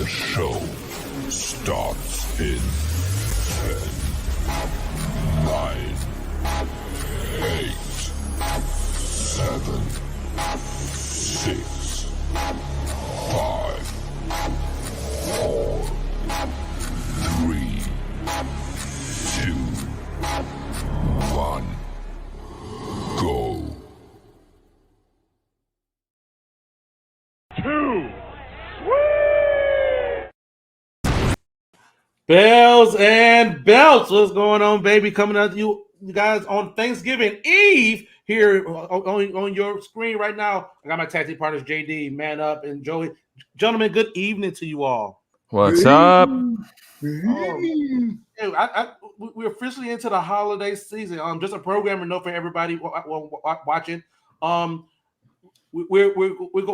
The show starts in 10, 9, 8, 7, 6, 5, 4, 3, 2, 1, go. 2. Bells and belts. What's going on, baby? Coming out to you guys on Thanksgiving Eve here on your screen right now. I got my tag team partners, JD, Man Up, and Joey. Gentlemen, good evening to you all. What's up? We're officially into the holiday season. Just a programmer note for everybody watching. We're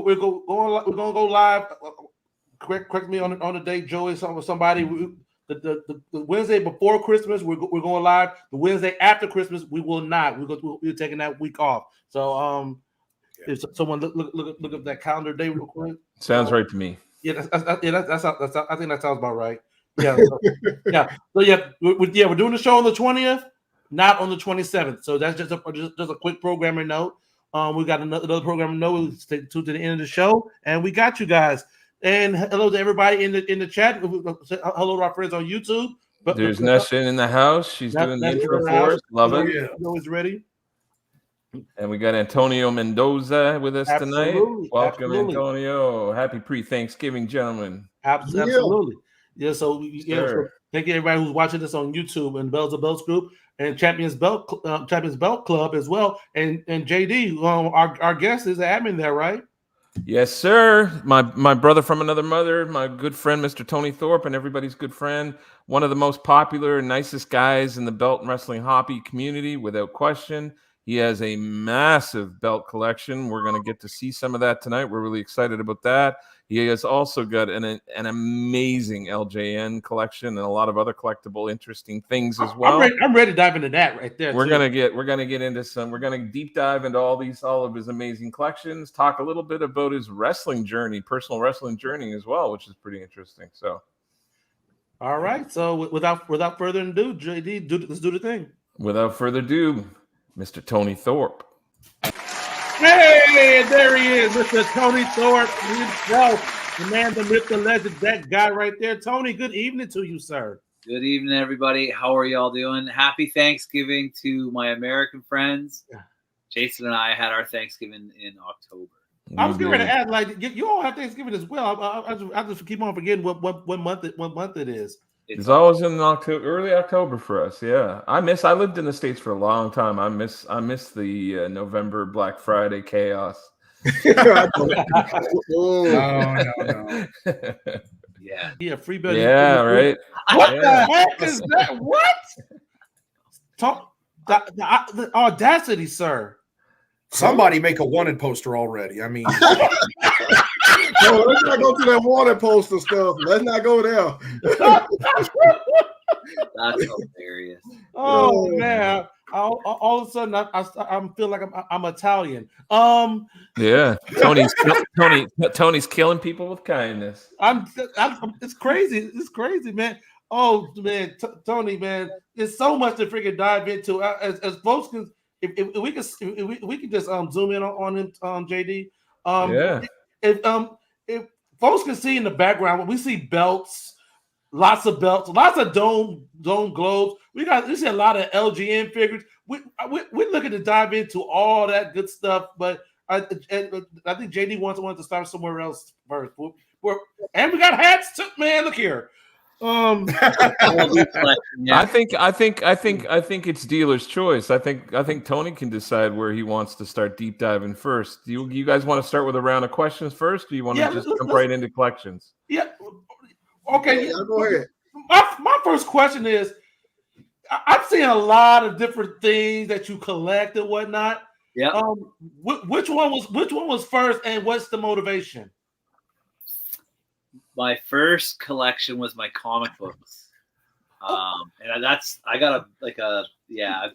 gonna go live. Correct me on the date, Joey. Somebody. The Wednesday before Christmas, we're going live. The Wednesday after Christmas, we will not. We're taking that week off. So, if someone look at that calendar day real quick. Sounds right to me. Yeah, that's I think that sounds about right. Yeah, we're doing the show on the 20th, not on the 27th. So that's just a quick programming note. We got another programming note. We'll stay tuned to the end of the show, and we got you guys. And hello to everybody in the chat. Hello to our friends on YouTube. There's Neshin in the house. She's doing the intro for us. Love it. Yeah, always ready. And we got Antonio Mendoza with us tonight. Welcome, Antonio. Happy pre-Thanksgiving, gentlemen. Absolutely. Yeah. So thank you everybody who's watching this on YouTube and Bells of Belts group and Champions Belt Club as well. And JD, our guest is the admin there, right? Yes, sir. My brother from another mother, my good friend, Mr. Tony Thorpe, and everybody's good friend. One of the most popular and nicest guys in the belt and wrestling hobby community, without question. He has a massive belt collection. We're going to get to see some of that tonight. We're really excited about that. He has also got an amazing LJN collection and a lot of other collectible, interesting things as well. I'm ready to dive into that right there. We're gonna get into some. We're gonna deep dive into all of his amazing collections. Talk a little bit about his wrestling journey, personal wrestling journey as well, which is pretty interesting. So, all right. So without further ado, JD, let's do the thing. Without further ado, Mr. Tony Thorpe. Hey, there he is, Mr. Tony Thorpe himself, the man, the myth, the legend, that guy right there. Tony, good evening to you, sir. Good evening, everybody. How are y'all doing? Happy Thanksgiving to my American friends. Jason and I had our Thanksgiving in October. I was getting ready to add, like, you all have Thanksgiving as well. I just keep on forgetting what month it is. It's always in early October for us. Yeah, I lived in the States for a long time. I miss the November Black Friday chaos. No. Yeah, free bill. Yeah, right. What the heck is that? What? The audacity, sir. Somebody make a wanted poster already. I mean, no, let's not go to that wanted poster stuff. Let's not go there. That's hilarious. Oh man! All of a sudden, I feel like I'm Italian. Yeah, Tony's killing people with kindness. It's crazy. It's crazy, man. Oh man, Tony, man, there's so much to freaking dive into. As folks can. If we could just zoom in on him, JD. If folks can see in the background, we see belts, lots of dome globes. We see a lot of LGN figures. We're looking to dive into all that good stuff, but I think JD wanted to start somewhere else first. And we got hats too, man. Look here. I think it's dealer's choice. I think Tony can decide where he wants to start deep diving first. Do you guys want to start with a round of questions first, or do you want to just jump right into collections? Yeah. Okay. Yeah, go ahead. My first question is, I've seen a lot of different things that you collect and whatnot. Yeah. Which one was first, and what's the motivation? My first collection was my comic books. And I've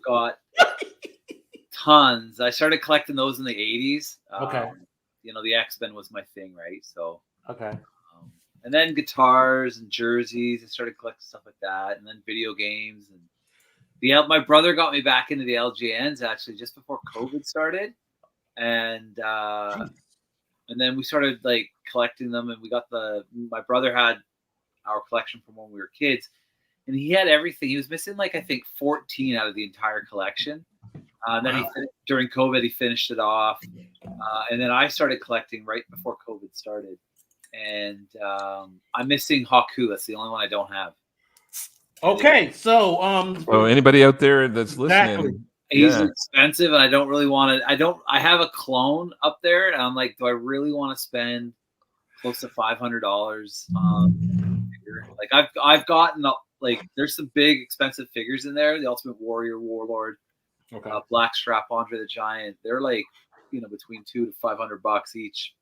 got tons. I started collecting those in the 80s. Okay. The X-Men was my thing, right? So okay. And then guitars and jerseys. I started collecting stuff like that, and then video games. And my brother got me back into the LGNs actually just before COVID started, and then we started like collecting them. And my brother had our collection from when we were kids, and he had everything. He was missing like I think 14 out of the entire collection. Then during COVID, he finished it off, and then I started collecting right before COVID started. And I'm missing Haku. That's the only one I don't have. Okay, so So anybody out there that's listening, Exactly. He's expensive, and I don't really want to. I have a clone up there, and I'm like, do I really want to spend close to $500 on figure? Like I've gotten like there's some big expensive figures in there. The Ultimate Warrior, Warlord, Blackstrap, Andre the Giant. They're like between $200 to $500 each.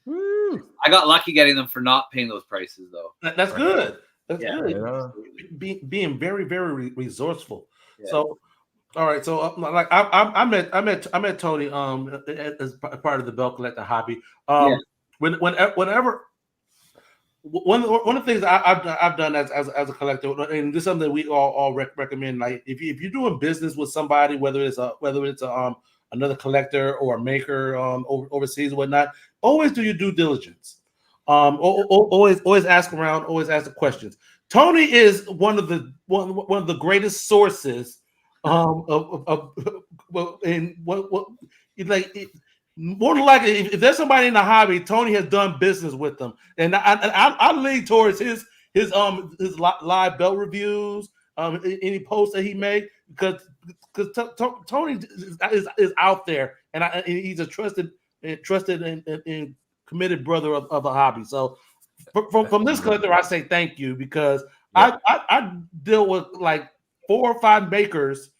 Woo. I got lucky getting them for not paying those prices though. That's good. That's good. Yeah. Being very, very resourceful. Yeah. So, all right. So, like I met Tony as part of the belt collector hobby. Whenever one of the things I've done as a collector, and this is something that we all recommend. Like if you're doing business with somebody, whether it's another collector or a maker overseas or whatnot, always do your due diligence. Always ask around, always ask the questions. Tony is one of the greatest sources more than likely, if there's somebody in the hobby, Tony has done business with them, and I lean towards his live belt reviews, any posts that he made, because Tony is out there, and he's a trusted and committed brother of the hobby. So from this collector, I say thank you, because I deal with like 4 or 5 makers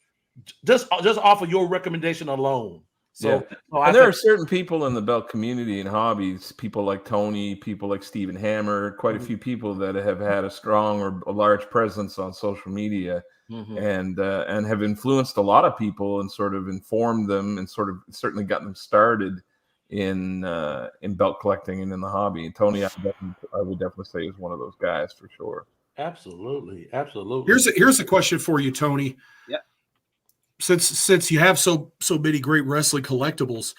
just off of your recommendation alone. So, and there are certain people in the belt community and hobbies, people like Tony, people like Stephen Hammer, quite a few people that have had a strong or a large presence on social media, and have influenced a lot of people and sort of informed them and sort of certainly gotten them started in belt collecting and in the hobby. And Tony, I would definitely say is one of those guys for sure. Absolutely. Here's a question for you, Tony. Yeah. Since you have so many great wrestling collectibles,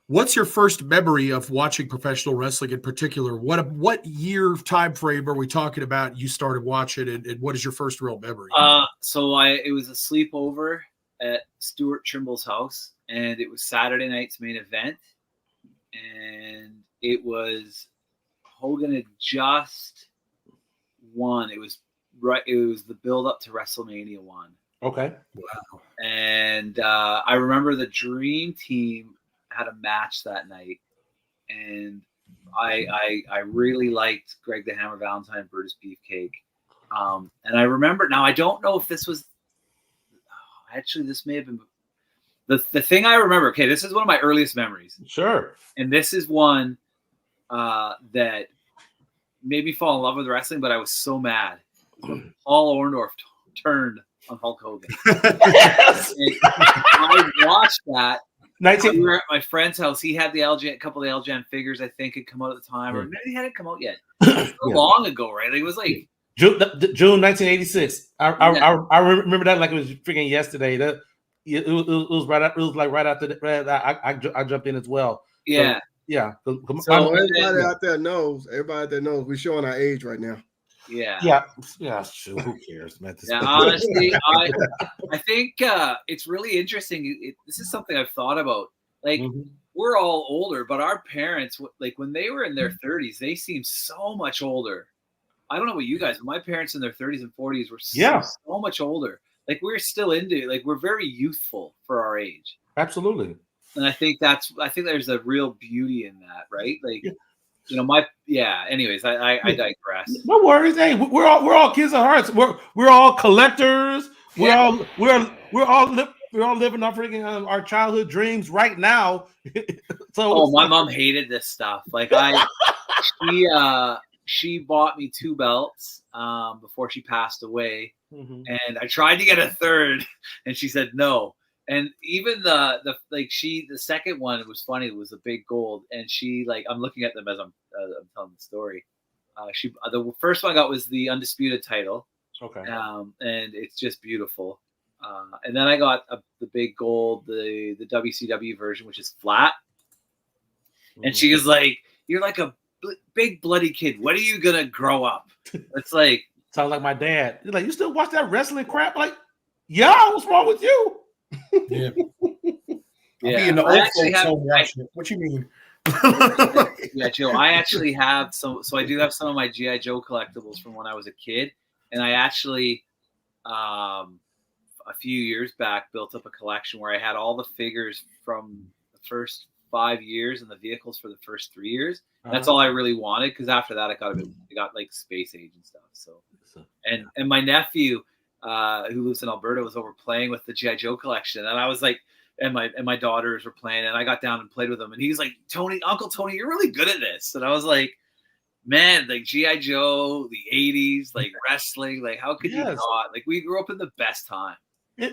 what's your first memory of watching professional wrestling in particular? What year time frame are we talking about you started watching, and what is your first real memory? It was a sleepover at Stuart Trimble's house, and it was Saturday night's main event, and it was Hogan had just won. It was the build up to WrestleMania 1. Okay. Wow. And I remember the Dream Team had a match that night, and I really liked Greg the Hammer Valentine, Brutus Beefcake. And I remember, now I don't know if this was actually, this may have been the thing I remember. Okay, this is one of my earliest memories. Sure. And this is one that made me fall in love with wrestling, but I was so mad. Paul Orndorff turned on Hulk Hogan. I watched that. We were at my friend's house. He had a couple of the LGN figures, I think, had come out at the time, or maybe they hadn't come out yet. So long ago, right? Like, it was like June 1986. I remember that like it was freaking yesterday. It was right after that. I jumped in as well. Yeah. So, yeah. So everybody out there knows. We're showing our age right now. Yeah. Sure, who cares, man? Yeah, honestly, I think it's really interesting. This is something I've thought about. Like, we're all older, but our parents, like when they were in their 30s, they seemed so much older. I don't know about you guys, but my parents in their 30s and 40s were so much older. Like, we're still we're very youthful for our age. Absolutely. And I think there's a real beauty in that, right? Like, anyways, I digress. No worries. Hey, we're all kids at hearts. We're all collectors. We're all living our freaking our childhood dreams right now. My mom hated this stuff. Like she bought me 2 belts before she passed away, and I tried to get a third, and she said no. And even the second one, it was funny. It was a big gold, and she, like, I'm looking at them as I'm telling the story. The first one I got was the undisputed title, Okay. and it's just beautiful. And then I got the big gold, the WCW version, which is flat. And she was like, "You're like a big bloody kid. When are you gonna grow up?" It's like, sounds like my dad. He's like, "You still watch that wrestling crap?" Like, yeah, what's wrong with you? Yeah. yeah. Be in the I old actually folks have, home watching it. What you mean? yeah, Joe. I actually have some. So I do have some of my GI Joe collectibles from when I was a kid, and I actually, a few years back, built up a collection where I had all the figures from the first 5 years and the vehicles for the first 3 years. That's all I really wanted, because after that, I got like Space Age and stuff. So, and my nephew, who lives in Alberta, was over playing with the GI Joe collection, and I was like, and my daughters were playing, and I got down and played with them, and he's like, Uncle Tony, you're really good at this, and I was like, man, like GI Joe, the '80s, like wrestling, like how could you not? Like we grew up in the best time. And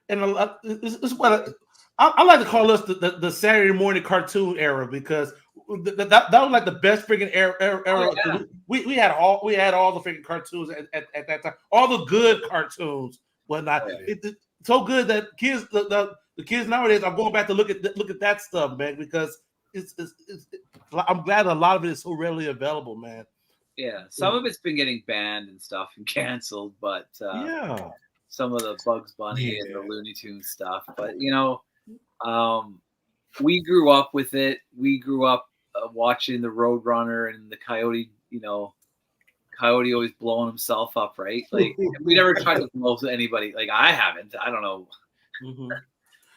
it's what I like to call us the Saturday morning cartoon era, because that was like the best freaking era. Oh, yeah. We had all the freaking cartoons at that time, all the good cartoons, whatnot. It's so good that kids, the kids nowadays are going back to look at that stuff, man, because it's I'm glad a lot of it is so readily available, man. Yeah, some of it's been getting banned and stuff and canceled, but yeah, some of the Bugs Bunny and the Looney Tunes stuff. But we grew up with it. We grew up watching the Roadrunner and the Coyote. Coyote always blowing himself up, right? Like we never tried to blow anybody. Like I haven't. I don't know. Mm-hmm.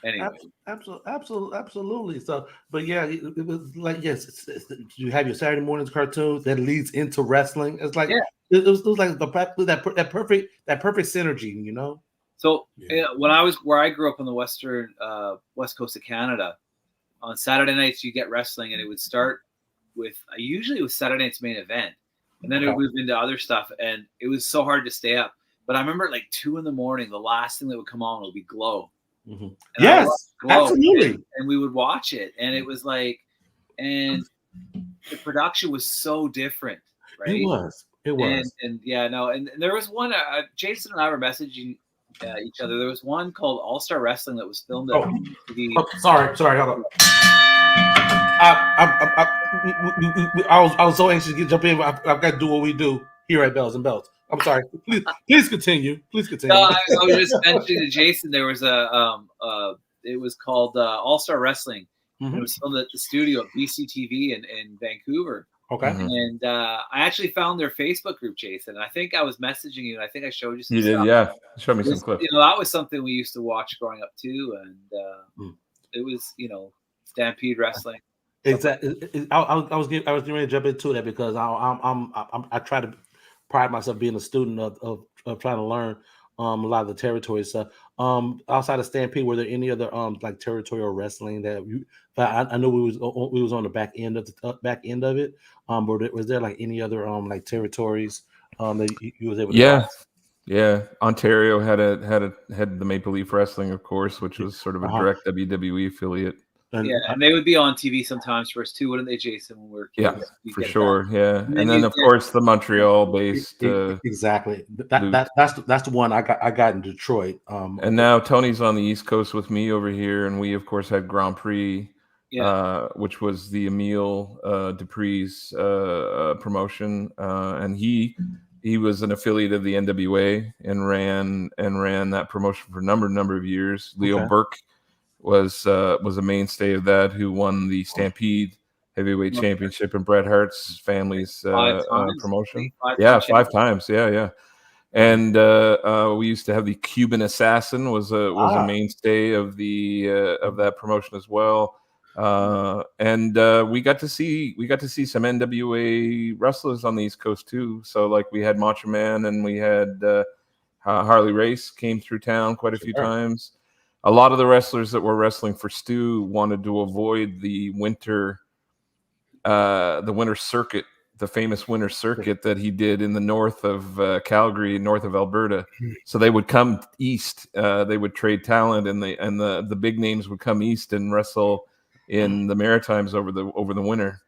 Anyway. Absolutely. So, but yeah, it was like, yes, you have your Saturday mornings cartoons that leads into wrestling. It's like it was like that perfect synergy, So when where I grew up on the west coast of Canada, on Saturday nights you get wrestling, and it would start with usually it was Saturday night's main event, and then it would move into other stuff, and it was so hard to stay up. But I remember at like 2 a.m, the last thing that would come on would be Glow. Mm-hmm. Yes, absolutely. And we would watch it, and it was like, and the production was so different, right? It was. And there was one. Jason and I were messaging each other. There was one called All Star Wrestling that was filmed at TV. Sorry, hold on. I was so anxious to jump in. I've got to do what we do here at Bells and Belts. I'm sorry. Please continue. No, I was just mentioning to Jason. There was it was called All Star Wrestling. Mm-hmm. It was filmed at the studio at BCTV in Vancouver. Okay. Mm-hmm. And I actually found their Facebook group, Jason. And I think I was messaging you, and I think I showed you some stuff. You did, yeah. Show me some clips. That was something we used to watch growing up too, and it was Stampede Wrestling. Exactly. I was getting ready to jump into that because I try to pride myself being a student of trying to learn a lot of the territory stuff. Outside of Stampede, were there any other like territorial wrestling that I know we was on the back end of it. Was there like any other like territories that you was able to watch? Yeah. Ontario had the Maple Leaf Wrestling, of course, which was sort of a direct WWE affiliate. And they would be on TV sometimes for us too, wouldn't they, Jason? When we were kids? Yeah, for sure. That. Yeah, and then of course the Montreal-based. Exactly. That's the one I got in Detroit. And now Tony's on the East Coast with me over here, and we of course had Grand Prix, which was the Emile Dupree's promotion, and he was an affiliate of the NWA and ran that promotion for a number of years. Leo Burke was a mainstay of that, who won the Stampede Heavyweight Championship in Bret Hart's family's promotion. 5 times. Yeah. And we used to have the Cuban Assassin was a mainstay of that promotion as well. And we got to see some NWA wrestlers on the East Coast too. So like we had Macho Man, and we had Harley Race came through town quite a few times. A lot of the wrestlers that were wrestling for Stu wanted to avoid the winter circuit, the famous winter circuit that he did in the north of Calgary, north of Alberta. So they would come east. They would trade talent, and the big names would come east and wrestle in the Maritimes over the winter.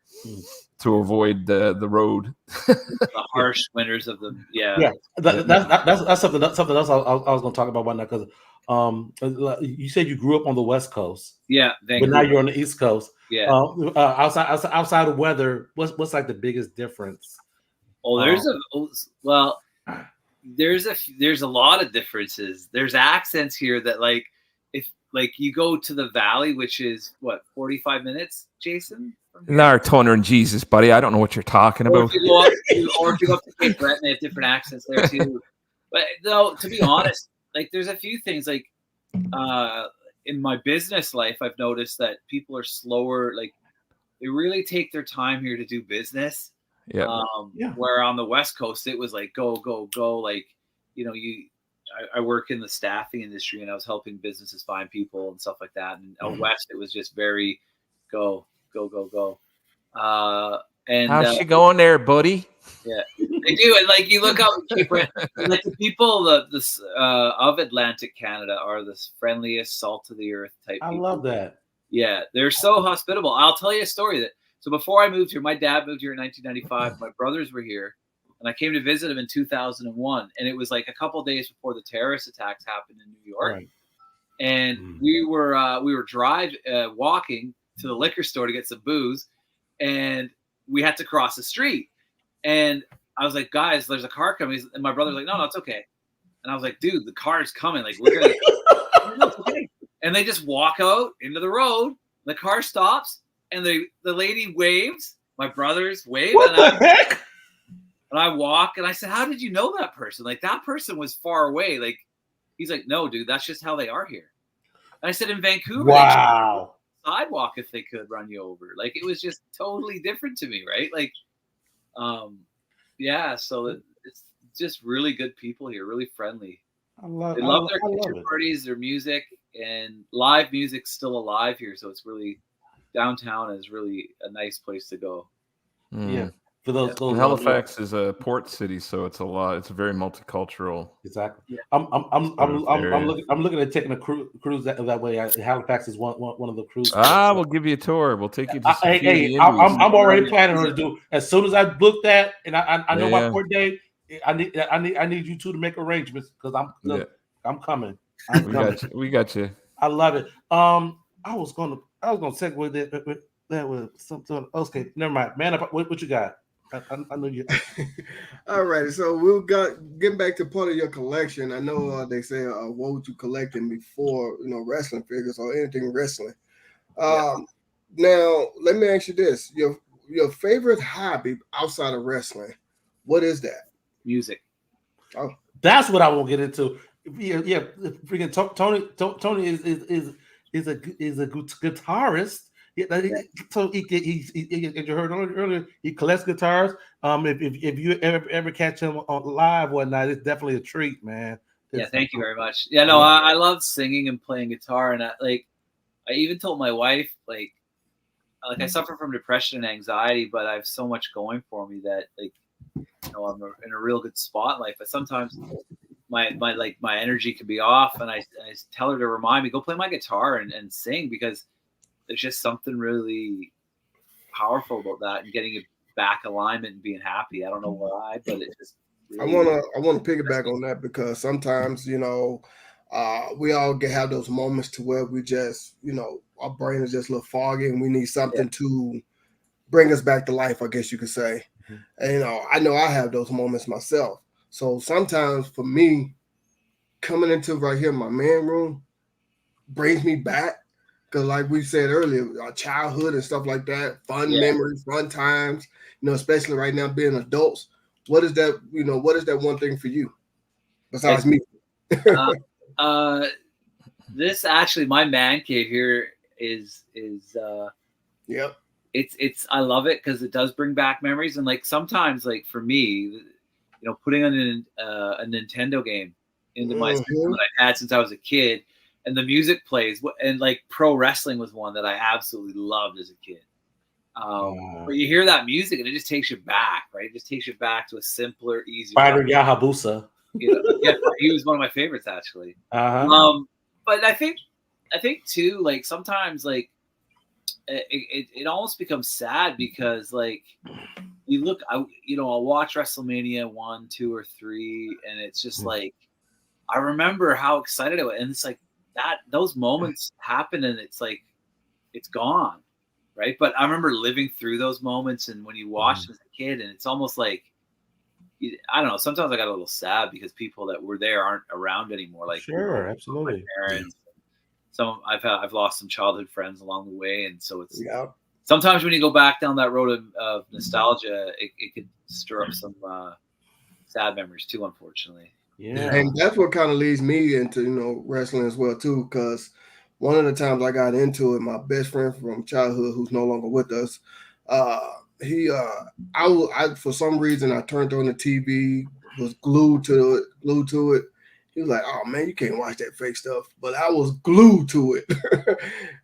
to avoid the road. The harsh winters of the That's something else I was going to talk about right now because you said you grew up on the West Coast, Vancouver. but now you're on the East Coast. Yeah. Outside of weather, what's like the biggest difference? There's a lot of differences. There's accents here that like if like you go to the valley, which is what 45 minutes, Jason. Lord, Toner and Jesus, buddy. I don't know what you're talking about. Or if you go up to Cape Breton, they have different accents there too. But no, to be honest, like there's a few things like in my business life, I've noticed that people are slower. Like they really take their time here to do business. Where on the West Coast, it was like go, go, go. Like, you know, I work in the staffing industry and I was helping businesses find people and stuff like that. And out West, it was just very go, go, go, go. And how's she going there, buddy? Yeah, they do. And like you look up, like the people of Atlantic Canada are the friendliest, salt of the earth type. I people. love that. Yeah, they're so hospitable. I'll tell you a story so before I moved here, my dad moved here in 1995. My brothers were here, and I came to visit him in 2001. And it was like a couple of days before the terrorist attacks happened in New York. Right. And we were walking to the liquor store to get some booze, and we had to cross the street. And I was like, guys, there's a car coming. And my brother's like, no, it's okay. And I was like, dude, the car's coming. Like, we're gonna. It's okay. And they just walk out into the road. The car stops, and the lady waves. My brothers wave. What the heck? And I walk, and I said, how did you know that person? Like, that person was far away. Like, he's like, no, dude, that's just how they are here. And I said, in Vancouver, wow. Sidewalk if they could run you over. Like, it was just totally different to me, right? Like, so it's just really good people here, really friendly. They love their kitchen parties, their music, and live music's still alive here. So it's really downtown is really a nice place to go. Yeah. For those Halifax is a port city, so it's a very multicultural. Exactly. Yeah. I'm looking at taking a cruise that way. Halifax is one of the cruises. We'll give you a tour. We'll take you to I'm already planning on to do as soon as I book that, and I know my port date. I need you two to make arrangements because I'm coming. We got you. I love it. I was gonna segue that with something. Okay, never mind. Man, what you got? I know you. All right, so getting back to part of your collection. I know they say what would you collecting before wrestling figures or anything wrestling. Now let me ask you this: your favorite hobby outside of wrestling, what is that? Music. Oh, that's what I want to get into. Yeah. Freaking Tony is a guitarist. So he as you heard earlier, he collects guitars. If you ever catch him on live one night, it's definitely a treat, man. Thank you very much. Yeah, no, I love singing and playing guitar, and I even told my wife like I suffer from depression and anxiety, but I have so much going for me that I'm in a real good spot in life. But sometimes my energy can be off, and I tell her to remind me, go play my guitar and sing, because there's just something really powerful about that and getting it back alignment and being happy. I don't know why, but it just really I want to piggyback on that, because sometimes we all have those moments to where we just our brain is just a little foggy and we need something to bring us back to life, I guess you could say. And I know I have those moments myself. So sometimes for me, coming into right here my man room brings me back. Because like we said earlier, our childhood and stuff like that, fun memories, fun times, especially right now being adults. What is that, what is that one thing for you besides me? This actually, my man cave here is it's I love it because it does bring back memories. And like sometimes, like for me, putting on a Nintendo game into my system that I had since I was a kid, and the music plays, and like pro wrestling was one that I absolutely loved as a kid. But you hear that music and it just takes you back, right? It just takes you back to a simpler, easier. Spider Yahabusa. He was one of my favorites actually. But I think too, like sometimes, like it almost becomes sad because like you look, I'll watch WrestleMania 1, 2, or 3, and it's just like I remember how excited I was, and it's like those moments happen, and it's like it's gone, right? But I remember living through those moments, and when you watch as a kid, and it's almost like I don't know. Sometimes I got a little sad because people that were there aren't around anymore. Like sure, absolutely. My parents. I've lost some childhood friends along the way, and so it's Yeah. sometimes when you go back down that road of nostalgia, it could stir up some sad memories too, unfortunately. Yeah, And that's what kind of leads me into wrestling as well too, because one of the times I got into it, my best friend from childhood, who's no longer with us, I for some reason I turned on the TV, was glued to it. He was like, "Oh man, you can't watch that fake stuff," but I was glued to it,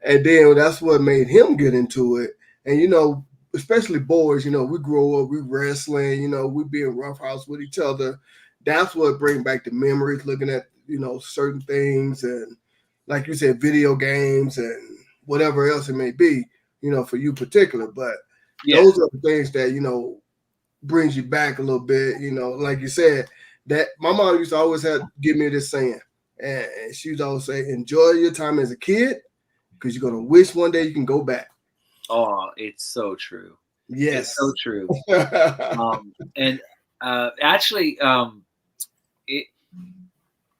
and then that's what made him get into it. And especially boys, we grow up, we wrestling, we be in roughhouse with each other. That's what brings back the memories, looking at certain things, and like you said, video games and whatever else it may be, for you particular. But those are the things that brings you back a little bit. Like you said, that my mom used to always give me this saying, and she used to always say, "Enjoy your time as a kid, because you're gonna wish one day you can go back." Oh, it's so true. Yes, it's so true. And actually,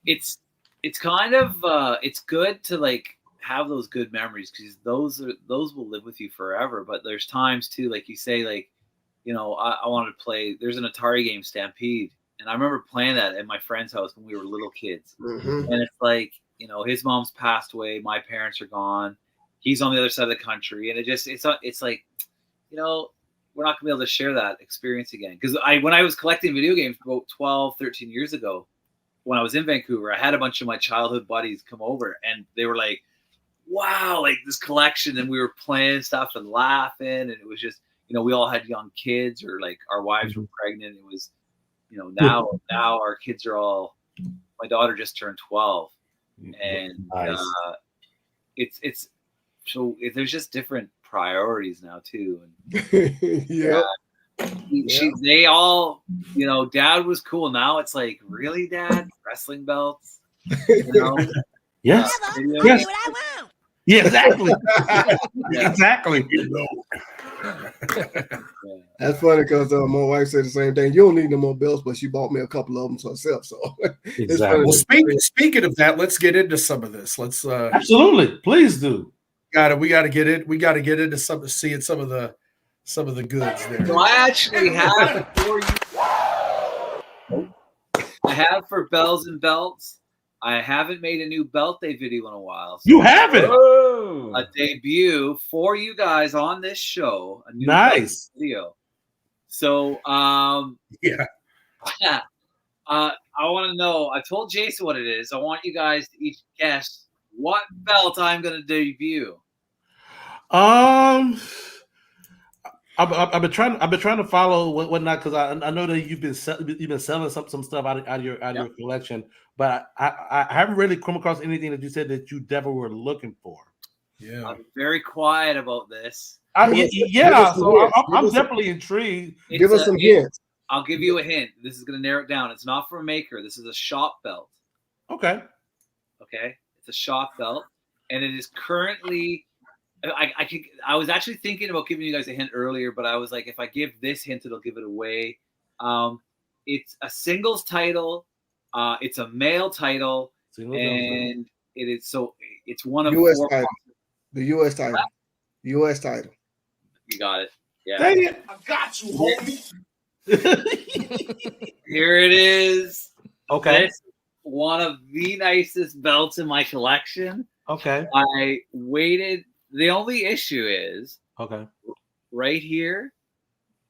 it's kind of it's good to like have those good memories because those will live with you forever. But there's times too, like you say, like I wanted to play. There's an Atari game, Stampede, and I remember playing that at my friend's house when we were little kids. Mm-hmm. And it's like his mom's passed away, my parents are gone, he's on the other side of the country, and it's like we're not gonna be able to share that experience again. Because when I was collecting video games about 12, 13 years ago, when I was in Vancouver, I had a bunch of my childhood buddies come over, and they were like, "Wow, like this collection!" And we were playing stuff and laughing, and it was just, we all had young kids, or like our wives were pregnant. It was, now our kids are all. My daughter just turned 12, and nice. It's so there's just different priorities now too, and yeah. They all, Dad was cool. Now it's like, really, Dad? Wrestling belts? Yes. Yes. What I want. Yeah, exactly. Yeah. Exactly. That's funny because my wife said the same thing. You don't need no more belts, but she bought me a couple of them herself. So Exactly. Well, speaking of that, let's get into some of this. Let's absolutely, please do. We got to get it. We got to get into seeing some of the goods there. So I actually have for Bells and Belts. I haven't made a new belt day video in a while. So you haven't? A debut for you guys on this show. A new nice video. So yeah. I want to know. I told Jason what it is. I want you guys to each guess what belt I'm going to debut. I've been trying to follow whatnot because I know that you've been selling some stuff out of your collection, but I haven't really come across anything that you said that you definitely were looking for. Yeah, I'm very quiet about this. I'm definitely intrigued. Give us some hints. I'll give you a hint. This is going to narrow it down. It's not from a maker. This is a shop belt. Okay. It's a shop belt, and it is currently. I was actually thinking about giving you guys a hint earlier, but I was like, if I give this hint, it'll give it away. It's a singles title. It's a male title, and it is it's one of US four. Title. The U.S. title. U.S. title. You got it. Yeah. Dang it! I got you, homie. Here it is. Okay. It's one of the nicest belts in my collection. Okay. I waited. The only issue is right here.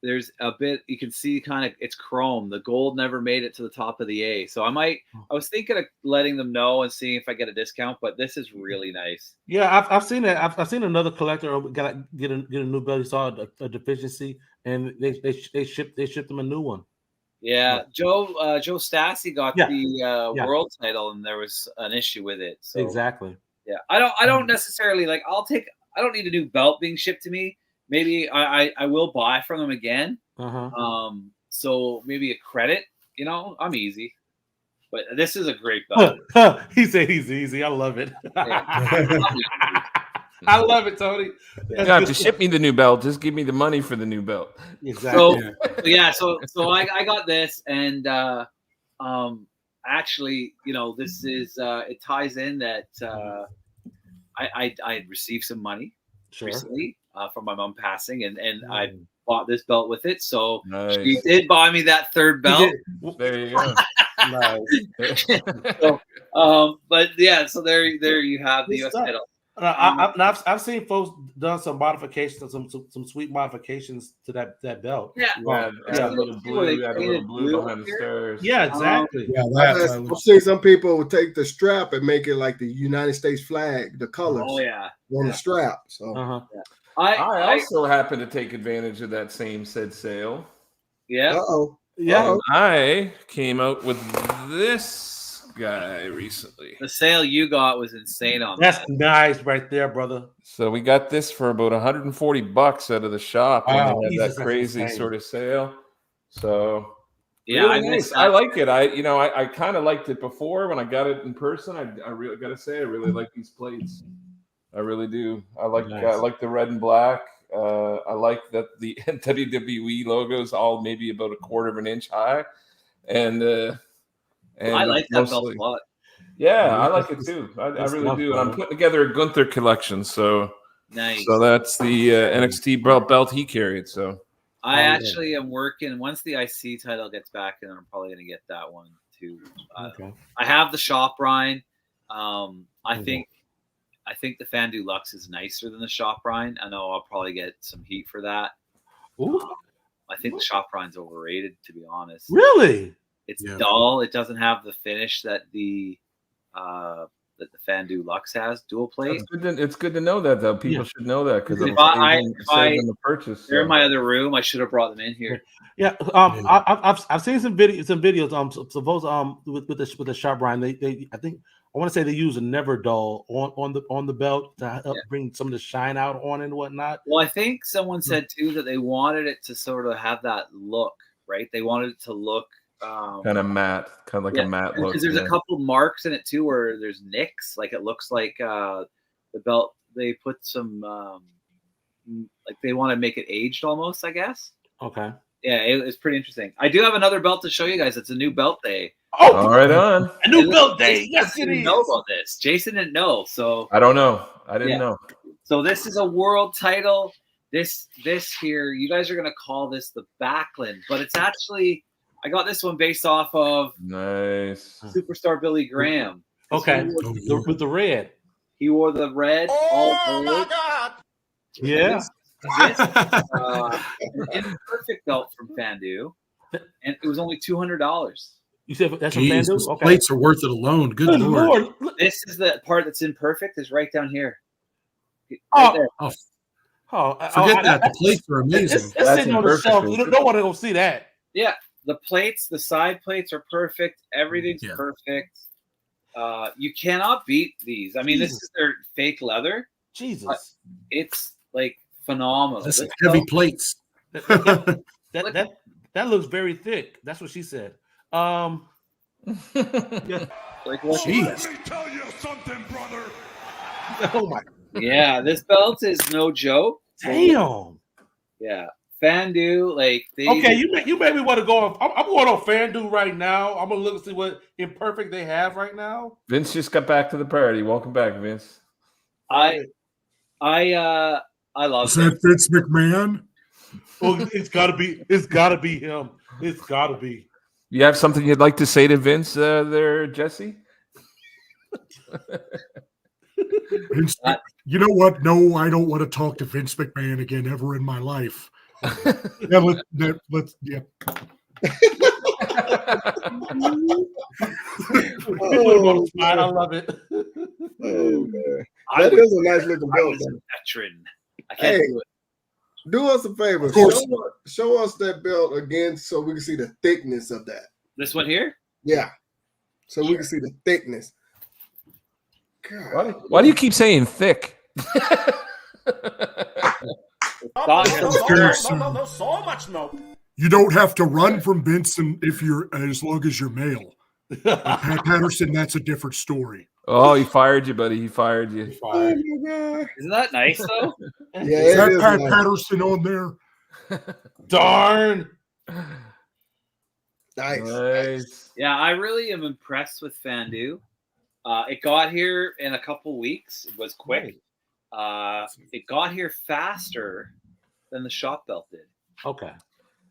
There's a bit you can see it's chrome. The gold never made it to the top of the A. So I was thinking of letting them know and seeing if I get a discount, but this is really nice. Yeah, I've seen it. I've seen another collector get a new belt. He saw a deficiency, and they shipped them a new one. Yeah, Joe Stassi got the world title, and there was an issue with it. So exactly. Yeah, I don't necessarily like. I don't need a new belt being shipped to me. Maybe I will buy from them again. So maybe a credit. I'm easy. But this is a great belt. He said he's easy. I love it. Yeah. I love it, Tony. You don't have to ship me the new belt. Just give me the money for the new belt. Exactly. So I got this, and actually, this is it ties in that I received some money recently from my mom passing, and I bought this belt with it. So she did buy me that third belt. There you go. So, but yeah, so there you have the US title. I've seen folks done some modifications, some sweet modifications to that belt. Yeah, a little blue behind the stairs. Yeah, exactly. I've seen some people would take the strap and make it like the United States flag, the colors. Oh yeah, on the strap. So I also happen to take advantage of that same said sale. Yeah. Yeah. I came out with this guy recently. The sale you got was insane on That's nice right there, brother. So we got this for about $140 out of the shop. Wow, when they had that crazy insane. sort of sale. So yeah, really nice. I like it. I kind of liked it before when I got it in person. I really got to say I really like these plates. I really do. I like the red and black. I like that the WWE logo is all maybe about a quarter of an inch high, and I like that belt a lot. Yeah, I like it too. I really do. And I'm putting together a Gunther collection. So nice. So that's the NXT belt he carried. So I actually am working. Once the IC title gets back, and I'm probably going to get that one too. I have the Shop Rhine. I think the Fandu Lux is nicer than the Shop Rhine. I know I'll probably get some heat for that. I think the Shop Rhine's overrated, to be honest. Really? It's dull. It doesn't have the finish that the Fandu Lux has, dual plate. It's good to know that, though. People should know that because if I the purchase. They're in my other room. I should have brought them in here. Yeah. I've seen some videos. Suppose with the Sharp Rhine, they I want to say they use a never dull on the belt to help bring some of the shine out on it and whatnot. Well, I think someone said too that they wanted it to sort of have that look, right? They wanted it to look kind of matte, kind of like a matte look. Because there's a couple marks in it too where there's nicks. Like it looks like the belt. They put some like they want to make it aged almost, I guess. Okay. Yeah, it's pretty interesting. I do have another belt to show you guys. It's a new belt day. Oh, all right, on a new belt day. Yes, it is. Know about this? Jason didn't know, so I don't know. I didn't know. So this is a world title. This here, you guys are gonna call this the Backlund, but it's actually I got this one based off of nice Superstar Billy Graham. Okay, with the red. He wore the red. Oh my God! Yeah. This imperfect belt from Fandu, and it was only $200. You said that's from Fandu? Okay. Plates are worth it alone. Good Lord. This is the part that's imperfect. Is right down here. Right there. Forget that. The plates are amazing. It's sitting on the shelf. You don't want to go see that. Yeah, the plates, the side plates are perfect. Everything's perfect. You cannot beat these. I mean, this is their fake leather. Jesus, it's like phenomenal. This heavy plates. That looks very thick. That's what she said. Let me tell you something, brother. Oh my. Yeah, this belt is no joke. Damn. Yeah, Fandu, like they. Okay, you made me want to go. I'm going on Fandu right now. I'm gonna look and see what imperfect they have right now. Vince just got back to the party. Welcome back, Vince. I love. Is that Vince McMahon? Oh, it's gotta be. It's gotta be him. It's gotta be. You have something you'd like to say to Vince there, Jesse? Vince, you know what? No, I don't want to talk to Vince McMahon again ever in my life. Let's. I love it. Oh man, that is a nice looking belt. A veteran. I can't do it. Do us a favor. Show us that belt again so we can see the thickness of that. This one here? Yeah. So we can see the thickness. God. Why do you keep saying thick? No, so much no. You don't have to run from Benson as long as you're male. But Pat Patterson, that's a different story. Oh, he fired you, buddy. He fired you. Oh my God. Isn't that nice though? Yeah, Is it that is Pat nice. Patterson on there? Darn. Nice. Nice. Yeah, I really am impressed with Fandu. It got here in a couple weeks. It was quick. It got here faster than the shop belt did. Okay.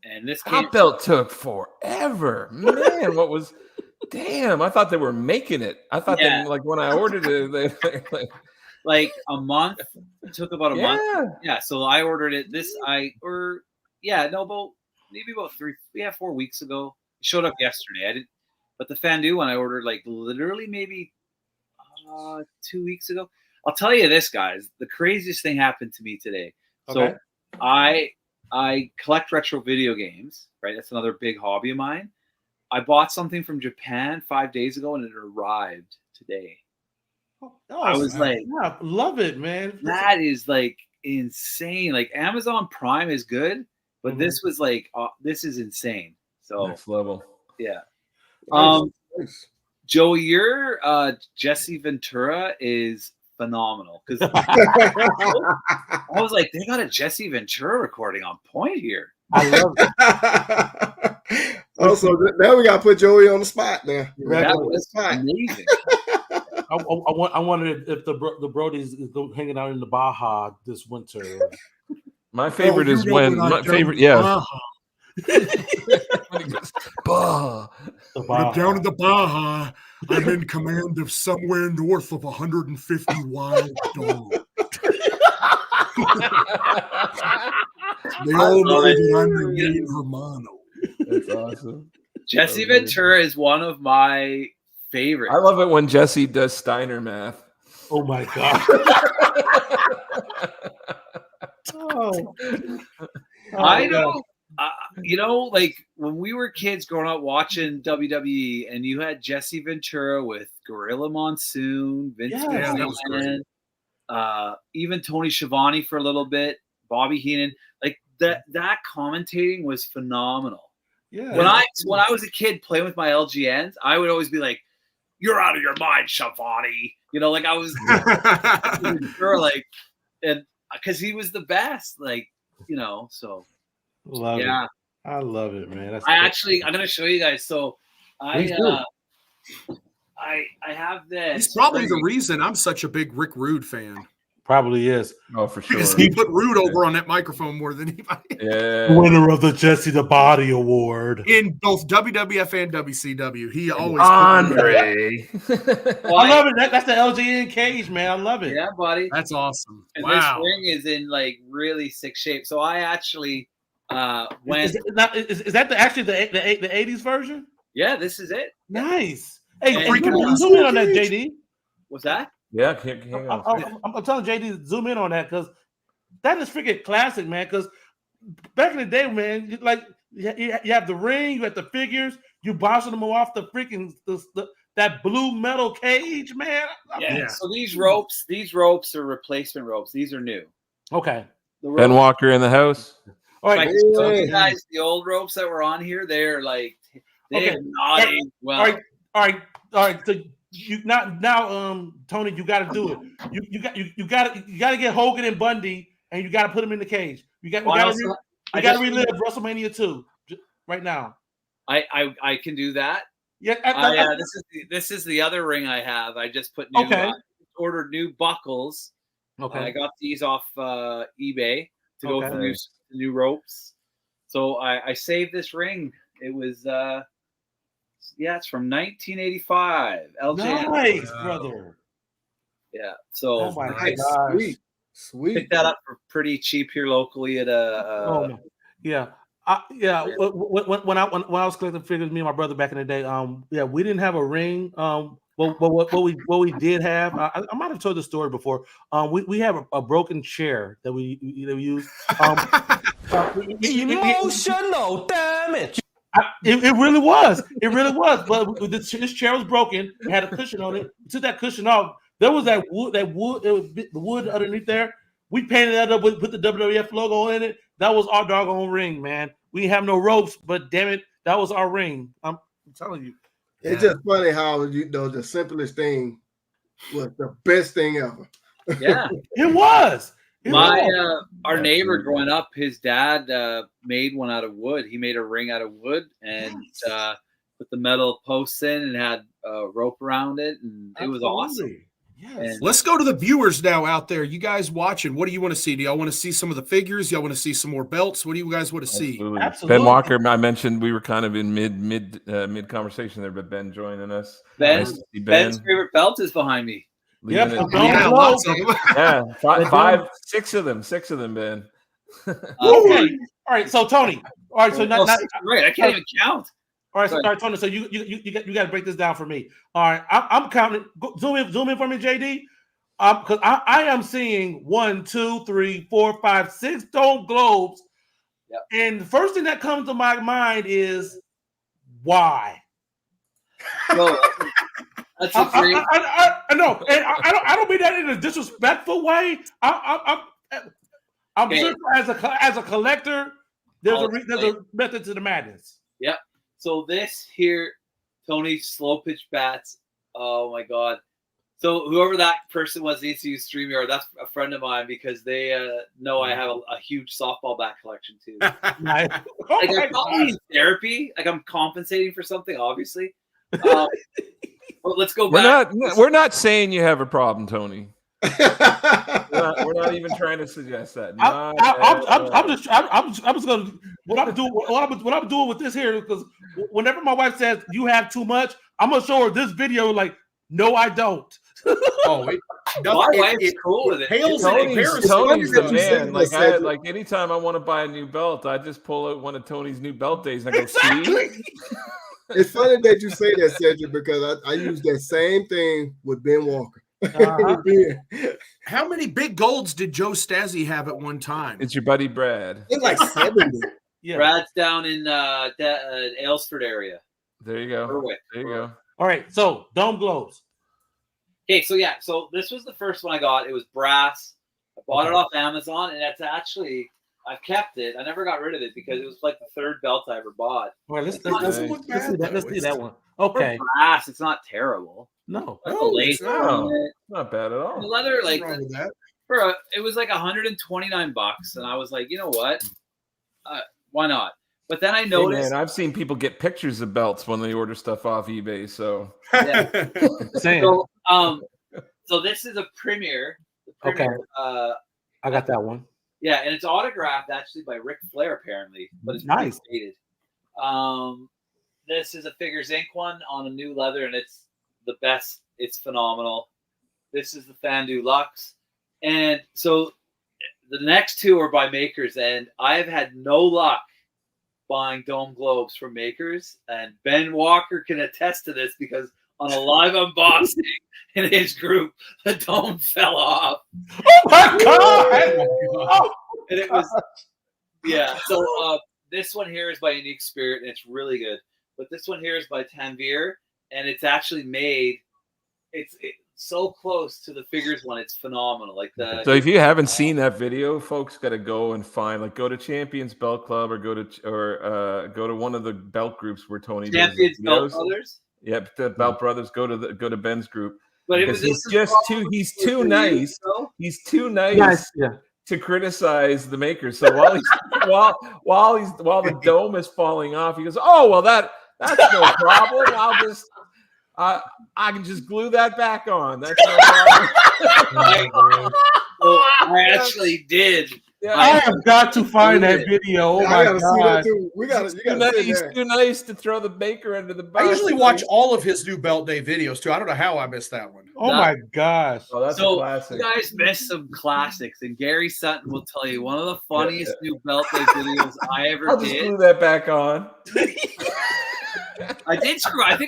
And this Top belt took forever. Man, what was damn, I thought they were making it. I thought Yeah. that like when I ordered it, they like a month. It took about a month. yeah. Yeah, so I ordered it about 4 weeks ago. It showed up yesterday. I didn't, but the Fandu one I ordered like literally maybe 2 weeks ago. I'll tell you this, guys. The craziest thing happened to me today. Okay. So I collect retro video games, right? That's another big hobby of mine. I bought something from Japan 5 days ago and it arrived today. I was like, yeah, love it, man. that is like insane. Like Amazon Prime is good, but Mhm. this was like, this is insane. So Next level. yeah. Nice. Joey, your Jesse Ventura is phenomenal because I was like, they got a Jesse Ventura recording on point here. I love it. Also, now we got to put Joey on the spot now. That On the was spot. amazing. I wondered if the Brodies is hanging out in the Baja this winter. My favorite Oh, you is know when what my I've done favorite, with yeah. Baja. When he goes, bah. The When I'm Baja. down in the Baja, I'm in command of somewhere north of 150 wild dogs. They all know love it. that I'm their main hermano. That's awesome. Jesse Oh, man. Ventura is one of my favorites. I love it when Jesse does Steiner math. Oh my god. Oh. I know. Like when we were kids growing up watching WWE, and you had Jesse Ventura with Gorilla Monsoon, Vince Yeah, that was McMahon, even Tony Schiavone for a little bit, Bobby Heenan. Like that commentating was phenomenal. Yeah. When I was a kid playing with my LGNs, I would always be like, "You're out of your mind, Schiavone." Like I was sure, like, and because he was the best, like, so. Love Yeah. it. I love it, man. That's I'm gonna show you guys. So Please I do. have this. He's probably the reason I'm such a big Rick Rude fan. probably is. Oh, for sure. Because he put Rude over on that microphone more than anybody. Yeah. Winner of the Jesse the Body Award. In both WWF and WCW, he always Andre. I love it. That's the LGN cage, man. I love it. Yeah, buddy. That's awesome. And Wow. this ring is in like really sick shape. So I actually went. Is that actually the 80s version? Yeah, this is it. Nice. Hey, And freaking zoom in on that, JD. What's that? Yeah, hang on. I'm telling JD to zoom in on that because that is freaking classic, man. Because back in the day, man, you have the ring, you have the figures, you bouncing them off the freaking that blue metal cage, man. Yeah. So these ropes are replacement ropes. These are new. Okay. The Ben ropes, Walker in the house. All right. like, so you guys, the old ropes that were on here, they're like they have not aged well. All right. So you now, Tony, you got to do it. You got to get Hogan and Bundy, and you got to put them in the cage. You got to relive WrestleMania 2 right now. I can do that. Yeah. This is the other ring I have. I just put new ordered new buckles. Okay. I got these off eBay to go Okay. for new ropes. So I saved this ring. It was it's from 1985. LJ. Nice, brother. Yeah. So Oh my Nice. gosh. Sweet. picked that up for pretty cheap here locally at a. Yeah. When I was collecting figures, me and my brother back in the day, we didn't have a ring. But what we did have, I might have told the story before. We have a broken chair that we use. Emotional damage. It really was. It really was. But this chair was broken. It had a cushion on it. We took that cushion off. There was the wood underneath there. We painted that up with put the WWF logo in it. That was our doggone ring, man. We didn't have no ropes, but damn it, that was our ring. I'm telling you. It's just funny how the simplest thing was the best thing ever. Yeah. It was. Our neighbor growing up, his dad made one out of wood. He made a ring out of wood and put the metal posts in and had a rope around it, and it was awesome. Yes. And Let's go to the viewers now out there. You guys watching? What do you want to see? Do y'all want to see some of the figures? Y'all want to see some more belts? What do you guys want to see? Absolutely. Ben Walker, I mentioned we were kind of in mid conversation there, but Ben joining us. Ben's Nice to see Ben. favorite belt is behind me. Yep. Lots of them. Yeah, five, six of them, Ben. Okay. All right. So Tony. All right. So right. I can't even count. All right, Tony. So you got to break this down for me. All right, I'm counting. Zoom in for me, JD. Because I am seeing 1, 2, 3, 4, 5, 6 dome globes. Yep. And the first thing that comes to my mind is why. So, that's a great. I know, and I don't mean that in a disrespectful way. I'm sure as a collector, there's a method to the madness. Yep. So this here, Tony slow pitch bats. Oh my God. So whoever that person was needs to use StreamYard. That's a friend of mine because they know I have a huge softball bat collection too. Like I'm probably in therapy. Like I'm compensating for something, obviously. But let's go back. We're not saying you have a problem, Tony. We're not even trying to suggest that. I'm just gonna what I'm doing with this here, because whenever my wife says you have too much, I'm gonna show her this video. Like, no, I don't. My wife's cool with it. Tony's the man. Like anytime I want to buy a new belt, I just pull out one of Tony's new belt days and I go, see. It's funny that you say that, Cedric, because I use that same thing with Ben Walker. How many big golds did Joe Stazzy have at one time? It's your buddy Brad. It's like 70. Yeah. Brad's down in Aylesford area. There you go. Berwick. There you go. All right, so dome globes. Okay, so this was the first one I got. It was brass. I bought it off Amazon, and that's actually I've kept it. I never got rid of it because it was like the third belt I ever bought. All right, let's see that one. Okay, for brass, it's not terrible. No, lace on it. Not bad at all. The leather, like that. It was like $129, and I was like, you know what? Why not? But then I noticed. Man, I've seen people get pictures of belts when they order stuff off eBay. So yeah. Same. So this is a Premier. Okay. I got that one. Yeah, and it's autographed actually by Ric Flair apparently, but it's nice. Dated. This is a Figures Inc. one on a new leather, and it's the best. It's phenomenal. This is the Fandu Luxe, and so the next two are by makers, and I've had no luck buying dome globes from makers, and Ben Walker can attest to this because on a live unboxing in his group, the dome fell off. Oh my God! And it was, yeah. So this one here is by Unique Spirit, and it's really good. But this one here is by Tanvir, and it's actually made. It's so close to the Figures one. It's phenomenal. So if you haven't seen that video, folks, got to go and find go to Champions Belt Club or go to one of the belt groups where Tony Champions Belt Brothers. Yep, the Belt Brothers. Go to Ben's group. But he's too nice. He's too nice to criticize the makers. So while the dome is falling off, he goes, "Oh well, that's no problem. I can just glue that back on. That's no problem." I actually did. Yeah, I have got to find that video. Oh my God! He's too nice to throw the baker under the bus. I usually watch all of his new Belt Day videos too. I don't know how I missed that one. Oh my gosh! Oh, that's a classic. You guys missed some classics, and Gary Sutton will tell you one of the funniest new Belt Day videos I ever I'll did. Just glue that back on. I think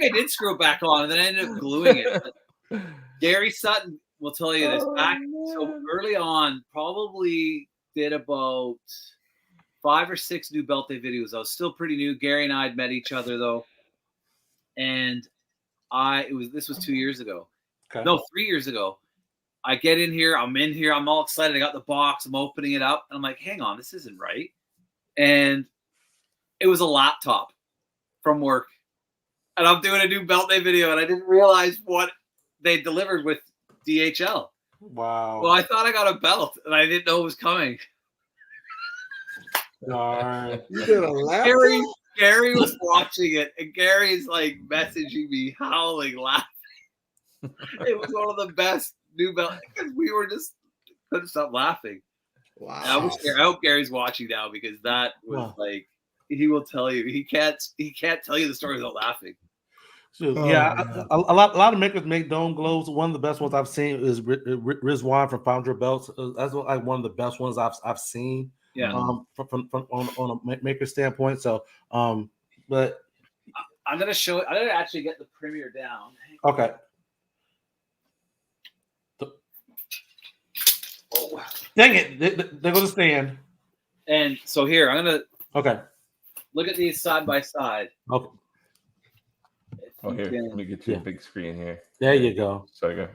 I did screw it back on, and then I ended up gluing it. But Gary Sutton will tell you this. So early on, probably did about 5 or 6 new Belt Day videos. I was still pretty new. Gary and I had met each other though, and this was 2 years ago. Okay. No, 3 years ago. I get in here. I'm in here. I'm all excited. I got the box. I'm opening it up. And I'm like, hang on, this isn't right. And it was a laptop from work. And I'm doing a new belt day video. And I didn't realize what they delivered with DHL. Wow. Well, I thought I got a belt. And I didn't know it was coming. Darn. You did a laptop? Gary was watching it. And Gary's like messaging me, howling, laughing. It was one of the best new belts because we were just couldn't stop laughing. Wow. I hope Gary's watching now because that was like he will tell you he can't tell you the story without laughing. So, a lot of makers make dome gloves. One of the best ones I've seen is Rizwan from Foundry Belts. That's like one of the best ones I've seen. Yeah. From on a maker standpoint. So, but I'm gonna actually get the premiere down. Okay. Oh. Dang it! They're gonna stand. And so here I'm gonna look at these side by side. Okay. Oh, here, let me get you a big screen here. There you go. So go.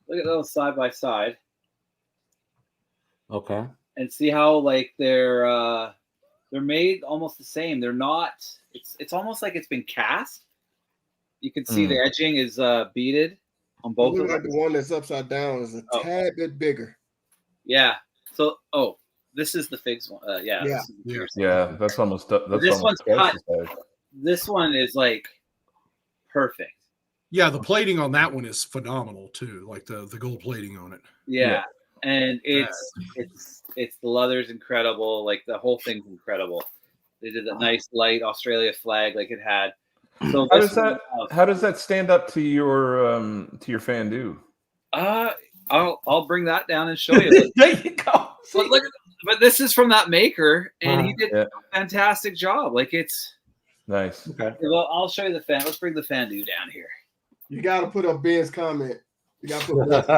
Look at those side by side. Okay. And see how like they're made almost the same. They're not. It's almost like it's been cast. You can see the edging is beaded on both. It looks like the one that's upside down is a tad bit bigger. Yeah. So this is the figs one. Yeah. That's almost. This one's cut. This one is like perfect. Yeah, the plating on that one is phenomenal too. Like the gold plating on it. Yeah. And it's the leather's incredible. Like the whole thing's incredible. They did a nice light Australia flag like it had. So how does that stand up to your fan do? I'll bring that down and show you. There you go. But this is from that maker, and he did a fantastic job. Like it's nice. Okay. Well, I'll show you the fan. Let's bring the fan dude down here. You got to put up Ben's comment. You got to put up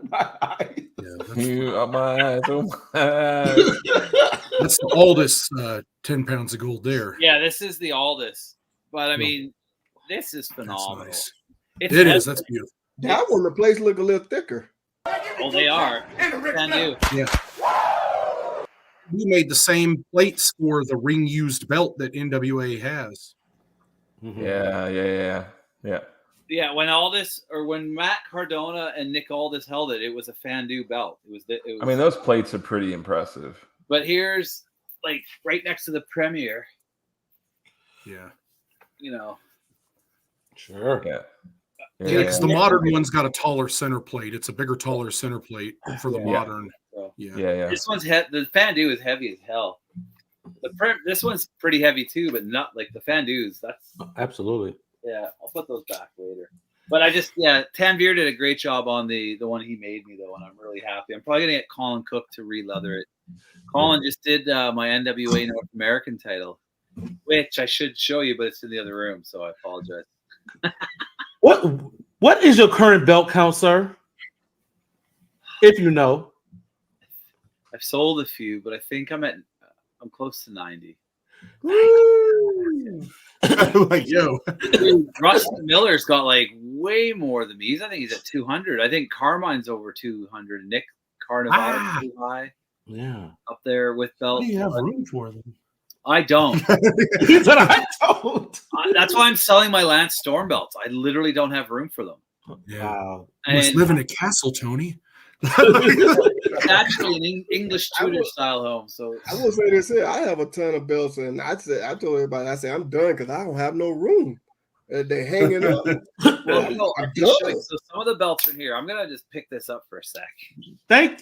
My eyes. You are my eyes. Oh my eyes. That's the oldest 10 pounds of gold there. Yeah, this is the oldest. But I mean, this is phenomenal. That's nice. It is. That's beautiful. That one, the place look a little thicker. Oh, they are. Can do. Yeah. We made the same plates for the ring used belt that NWA has. Mm-hmm. Yeah. Yeah, when Matt Cardona and Nick Aldis held it, it was a Fandu belt. It was. I mean, those plates are pretty impressive. But here's like right next to the Premier. Yeah. You know. Sure. Yeah. Yeah, because the modern one's got a taller center plate. It's a bigger, taller center plate for the modern. Yeah. This one's the Fandu is heavy as hell. This one's pretty heavy too, but not like the Fandus. That's absolutely. Yeah, I'll put those back later. But Tanvir did a great job on the one he made me though, and I'm really happy. I'm probably gonna get Colin Cook to re-leather it. Colin just did my NWA North American title, which I should show you, but it's in the other room, so I apologize. What is your current belt count, sir? If you know. I've sold a few, but I think I'm close to 90. Like, yo. Dude, Rustin Miller's got like way more than me. I think he's at 200. I think Carmine's over 200. Nick Carnivale too high. Yeah. Up there with belts. What do you have room for them? I don't. That's what I don't. That's why I'm selling my Lance Storm belts. I literally don't have room for them. Yeah. Wow. You must live in a castle, Tony. It's actually an English Tudor style home. So I will say this here. I have a ton of belts, and I told everybody, I said, I'm done because I don't have no room. They're hanging up. Well, so some of the belts are here. I'm gonna just pick this up for a sec. Here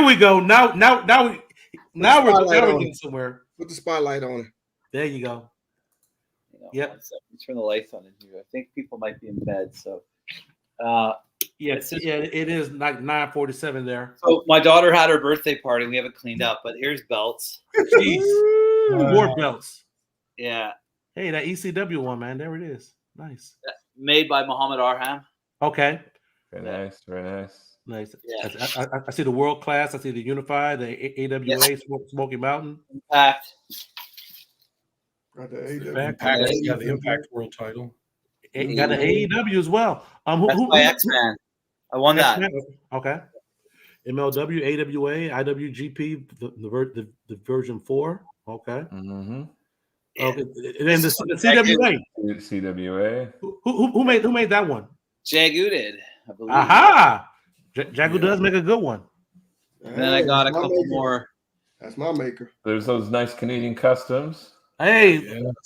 we go. Now we're getting somewhere. Put the spotlight on it. There you go. Yep. Turn the lights on in here. I think people might be in bed. So, it is like 9:47 there. So my daughter had her birthday party. We haven't cleaned up, but here's belts. Jeez. More belts. Yeah. Hey, that ECW one, man. There it is. Nice. Made by Muhammad Arham. Okay. Very nice. Very nice. Nice. Yeah. I see the World Class. I see the Unified, the AWA, Smoky Mountain. Impact. Got the The Impact World title. You got the AEW as well. That's my X-Man. I won that. Okay. MLW, AWA, IWGP, the version 4. Okay. Mm-hmm. Okay. And then the CWA. CWA. Who made that one? Jagu did, I believe. Aha! Jagu does make a good one. And then I got a couple more. That's my maker. There's those nice Canadian customs. Hey,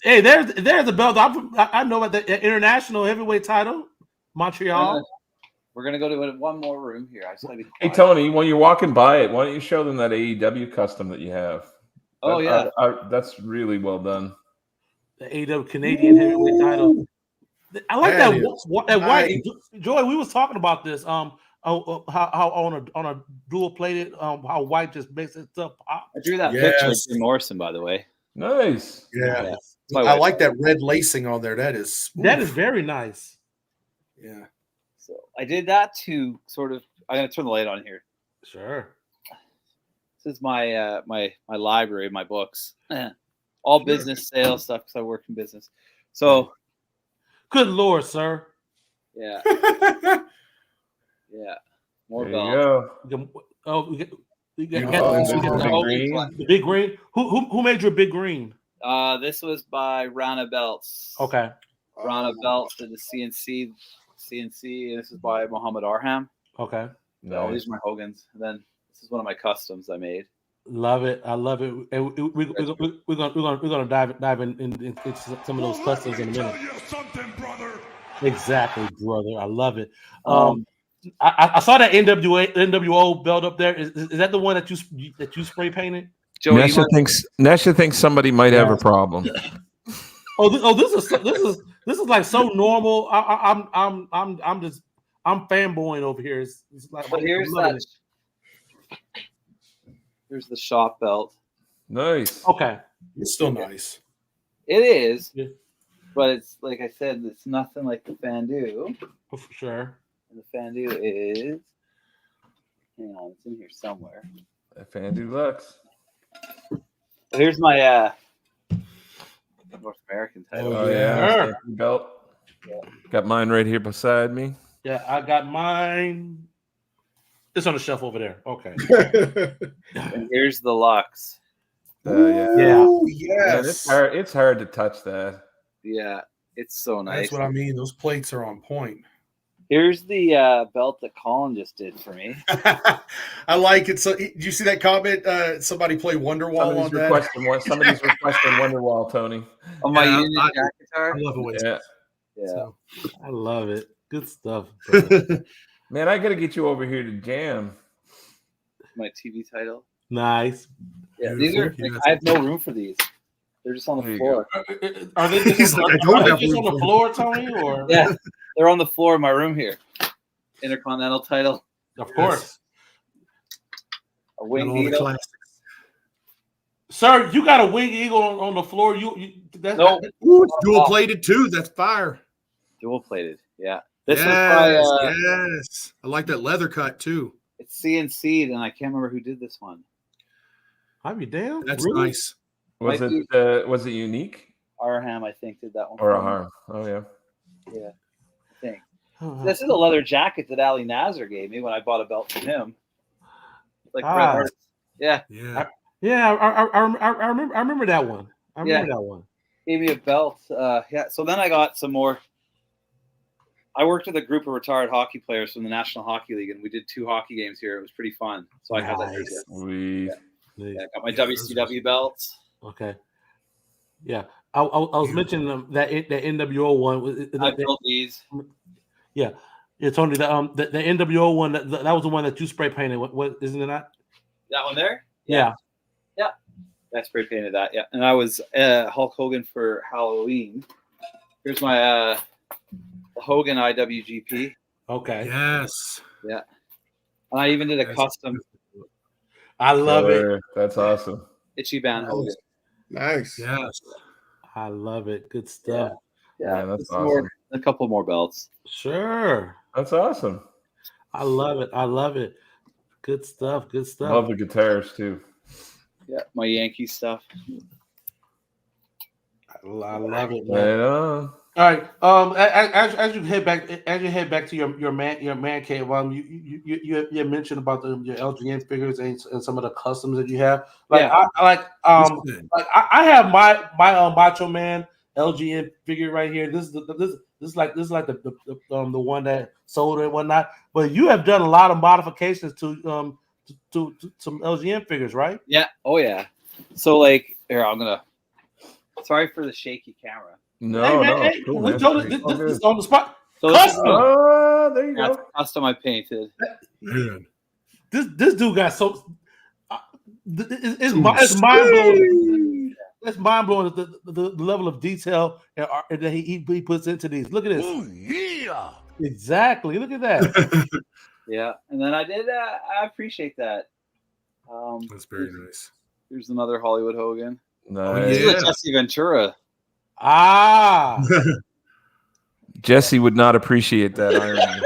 there's a belt. I know about the international heavyweight title, Montreal. We're gonna go to one more room here. I just gotta be Hey quiet. Tony, when you're walking by it, why don't you show them that AEW custom that you have? Oh yeah, that's really well done. The AEW Canadian heavyweight title. I like that white. Joy, we was talking about this. How on a dual plated, how white just makes itself pop. I drew that picture of Jim Morrison, by the way. Nice. Yeah. I like that red lacing on there. That is very nice. Yeah. So I did that to sort of. I'm gonna turn the light on here. Sure. This is my my library, my books, all business sales stuff because I work in business. So, good Lord, sir. Yeah, yeah. More There belts. you go. Oh, we get the big green. Who made your big green? This was by Rana Belts. Okay. Rana Belts did the CNC, and this is by Muhammad Arham. Okay. No, these are my Hogan's. And then this is one of my customs I made. Love it. I love it. And we're gonna dive into some of those customs in a minute. Exactly, brother. I love it. I saw that NWO belt up there. Is that the one that you spray painted? Joey, Nesha thinks somebody might have a problem. This is like so normal. I'm fanboying over here. It's like, but here's the shop belt. Nice. Okay. It's still nice. It is, but it's like I said, it's nothing like the Fandu. For sure. And the Fandu is. Hang on, it's in here somewhere. Fandu Lux. Here's my North American title. Oh yeah, belt. Yeah. Got mine right here beside me. Yeah, I got mine. It's on the shelf over there. Okay. And here's the Lux. Yeah. Yes. Man, it's hard to touch that. Yeah, it's so nice. That's what I mean. Those plates are on point. Here's the belt that Colin just did for me. I like it. So, did you see that comment? Somebody play Wonderwall on that. Somebody's requesting Wonderwall, Tony. On my Union Jack guitar. I love it. Yeah. So. I love it. Good stuff. Man, I gotta get you over here to jam. My TV title. Nice. Yeah, these are. I have no room for these. They're just on the floor. Are they just on the floor, Tony? Or yeah, they're on the floor of my room here. Intercontinental title. Of course. A winged eagle. Sir, you got a winged eagle on the floor. Nope. Ooh, it's dual plated too. That's fire. Dual plated. Yeah. This yes, was yes. I like that leather cut too. It's CNC'd, and I can't remember who did this one. I'll be damn. That's really nice. Was it unique? Arham, I think, did that one. Or Arham. Oh yeah. Yeah. I think. This is a leather jacket that Ali Nazar gave me when I bought a belt from him. Like Bret Hart. Yeah. Yeah. I remember that one. I remember that one. Gave me a belt. Yeah. So then I got some more. I worked with a group of retired hockey players from the National Hockey League, and we did 2 hockey games here. It was pretty fun. So I had that. Yeah, I got my WCW belts. Okay. Yeah, I was mentioning that NWO one. I built these. Yeah, Tony. The NWO one. That was the one that you spray painted. What isn't it not? That one there. Yeah. I spray painted that. Yeah, and I was Hulk Hogan for Halloween. Here's my Hogan IWGP. Okay. Yes. Yeah, and I even did a custom. I love it. That's awesome. Itchy Band Hogan. Nice. Yes. I love it. Good stuff. Yeah, that's awesome. A couple more belts. Sure. That's awesome. I love it. I love it. Good stuff. Good stuff. Love the guitars too. Yeah, my Yankee stuff. I love it, man. Right on. All right. As you head back to your man cave, you mentioned about your LGN figures and some of the customs that you have. Like Yeah. I have my Macho Man LGN figure right here. This is like the one that sold and whatnot. But you have done a lot of modifications to some LGN figures, right? Yeah. Oh yeah. So like here, I'm gonna. Sorry for the shaky camera. No, no, it's cool, we man. told It's it all this good. on the spot. So this is Custom. Oh, there you That's go. custom I painted. Man. This dude got so it's mind blowing. It's mind blowing the level of detail that he puts into these. Look at this. Oh, yeah. Exactly. Look at that. Yeah, and then I did. I appreciate that. That's very nice. Here's another Hollywood Hogan. Nice. This is Yeah. a Jesse Ventura. Ah. Jesse would not appreciate that irony.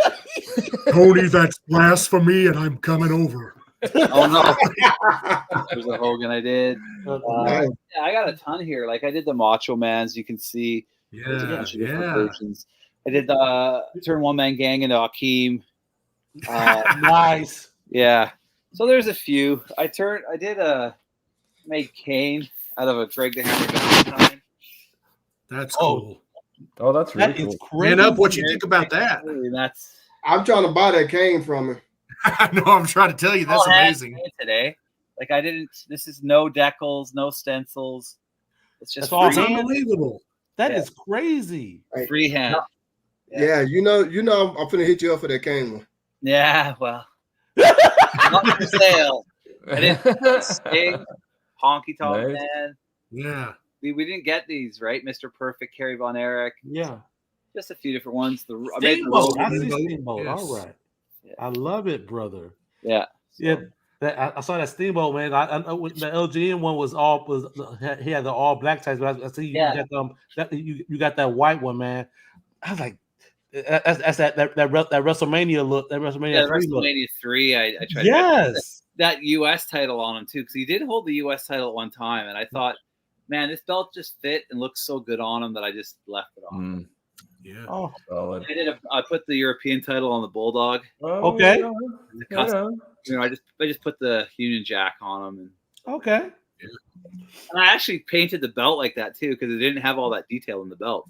Tony, that's blasphemy, and I'm coming over. Oh no! There's a Hogan I did. Nice. Yeah, I got a ton here. Like I did the Macho Mans. You can see there's a Yeah, bunch of different yeah. versions. I did the Turn One Man Gang into Akeem. Nice. Yeah. So there's a few. I made Kane out of a Greg the Hammer Valentine. That's Oh. cool. Oh, that's really That is cool. crazy. Man up, what you think about that? And that's I'm trying to buy that cane from him. I know. I'm trying to tell you, that's all hand amazing. painted today. Like I didn't. This is no decals, no stencils. It's just That's all That's hand? unbelievable. That Yeah. is crazy. freehand. Yeah, you know, I'm finna hit you up for that cane one. Yeah. Well, not for sale. I didn't Sting, Honky Tonk Nice. Man. Yeah. We didn't get these, right? Mr. Perfect, Kerry Von Erich. Yeah. Just a few different ones. I made the Steamboat. I Logan. see Steamboat, Steamboat. yes. All right. Yeah. I love it, brother. Yeah. Yeah. I saw that Steamboat, man. I know the LGN one he had the all black types, but I see you got you got that white one, man. I was like, that's that WrestleMania look, that WrestleMania Yeah, 3 look. WrestleMania 3. I tried to get Yes. that US title on him too, because he did hold the US title at one time, and I thought, man, this belt just fit and looks so good on him that I just left it on. Mm, Yeah. Oh, solid. I put the European title on the Bulldog. Oh, Okay. yeah, The custom, yeah. you know, I just put the Union Jack on him, okay. and I actually painted the belt like that too, because it didn't have all that detail in the belt.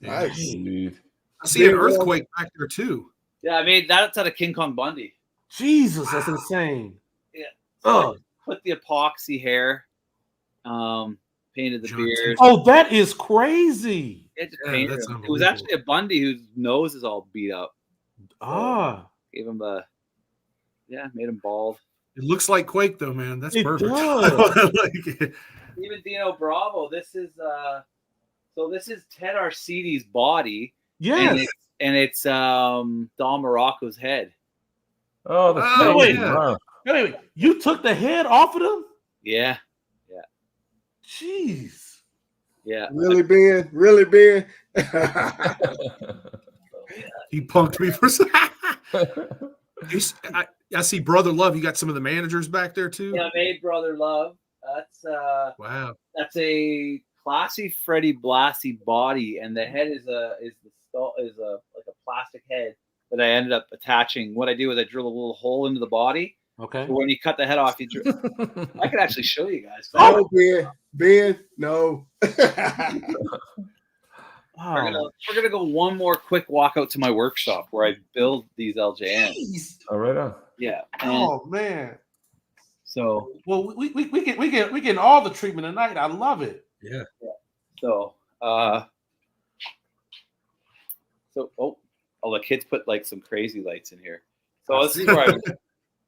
Nice. Smooth. I see an earthquake back there too. Yeah, I made that out of King Kong Bundy. Jesus, that's insane. Yeah. Oh, Put the epoxy hair, painted the John beard. oh, that is crazy. It just Yeah, painted that's him. It was unbelievable. actually a Bundy whose nose is all beat up. Ah, Gave him made him bald. It looks like Quake though, man. That's It perfect. does. Like, Even Dino Bravo. This is Ted Arcidi's body, yes. and it's Don Morocco's head. Oh, the Oh, face. yeah. Wow. Anyway, you took the head off of them? Yeah, Jeez. yeah. Really, Ben? Really, Ben? he punked me for I see Brother Love. You got some of the managers back there too. Yeah, I made Brother Love. Wow. That's a classy Freddie Blassie body, and the head is like a plastic head that I ended up attaching. What I do is I drill a little hole into the body. Okay. So when you cut the head off, I could actually show you guys. No, Ben, no. Oh, We're gonna go one more quick walk out to my workshop where I build these LJNs. Oh, right on. Yeah. And oh man. so Well, we get all the treatment tonight. I love it. Yeah. So the kids put like some crazy lights in here. So this is where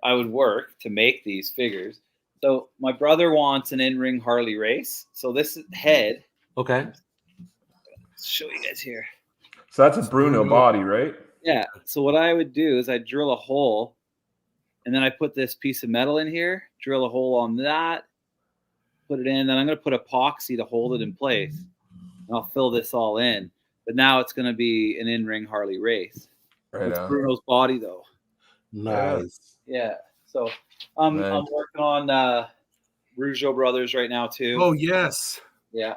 I would work to make these figures. So my brother wants an in-ring Harley race. So this head, Okay. show you guys here. So that's a Bruno body, right? Yeah. So what I would do is I drill a hole, and then I put this piece of metal in here, drill a hole on that, put it in. Then I'm going to put epoxy to hold it in place. And I'll fill this all in. But now it's going to be an in-ring Harley race. Right It's on. Bruno's body, though. Nice. Yeah. So I'm Nice. working on Rougeau Brothers right now, too. Oh yes. Yeah.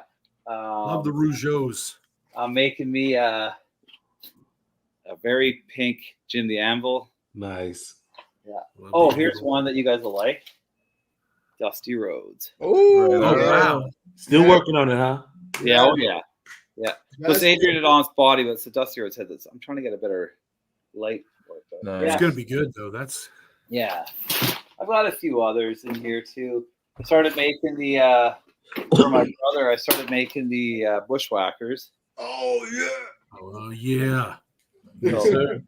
Love the Rougeaus. I'm making me a very pink Jim the Anvil. Nice. Yeah. Oh, here's one that you guys will like. Dusty Rhodes. Oh, Right on. yeah. Still Yeah. working on it, huh? Yeah, oh yeah. Yeah. That's Plus Adrian Adon's body, but it's the Dusty Rhodes head. I'm trying to get a better light for it. But Nice. It's yeah. gonna be good though. That's Yeah. I've got a few others in here too. I started making the for my brother, I started making the bushwhackers. Oh yeah. oh yeah. Yes, So, sir.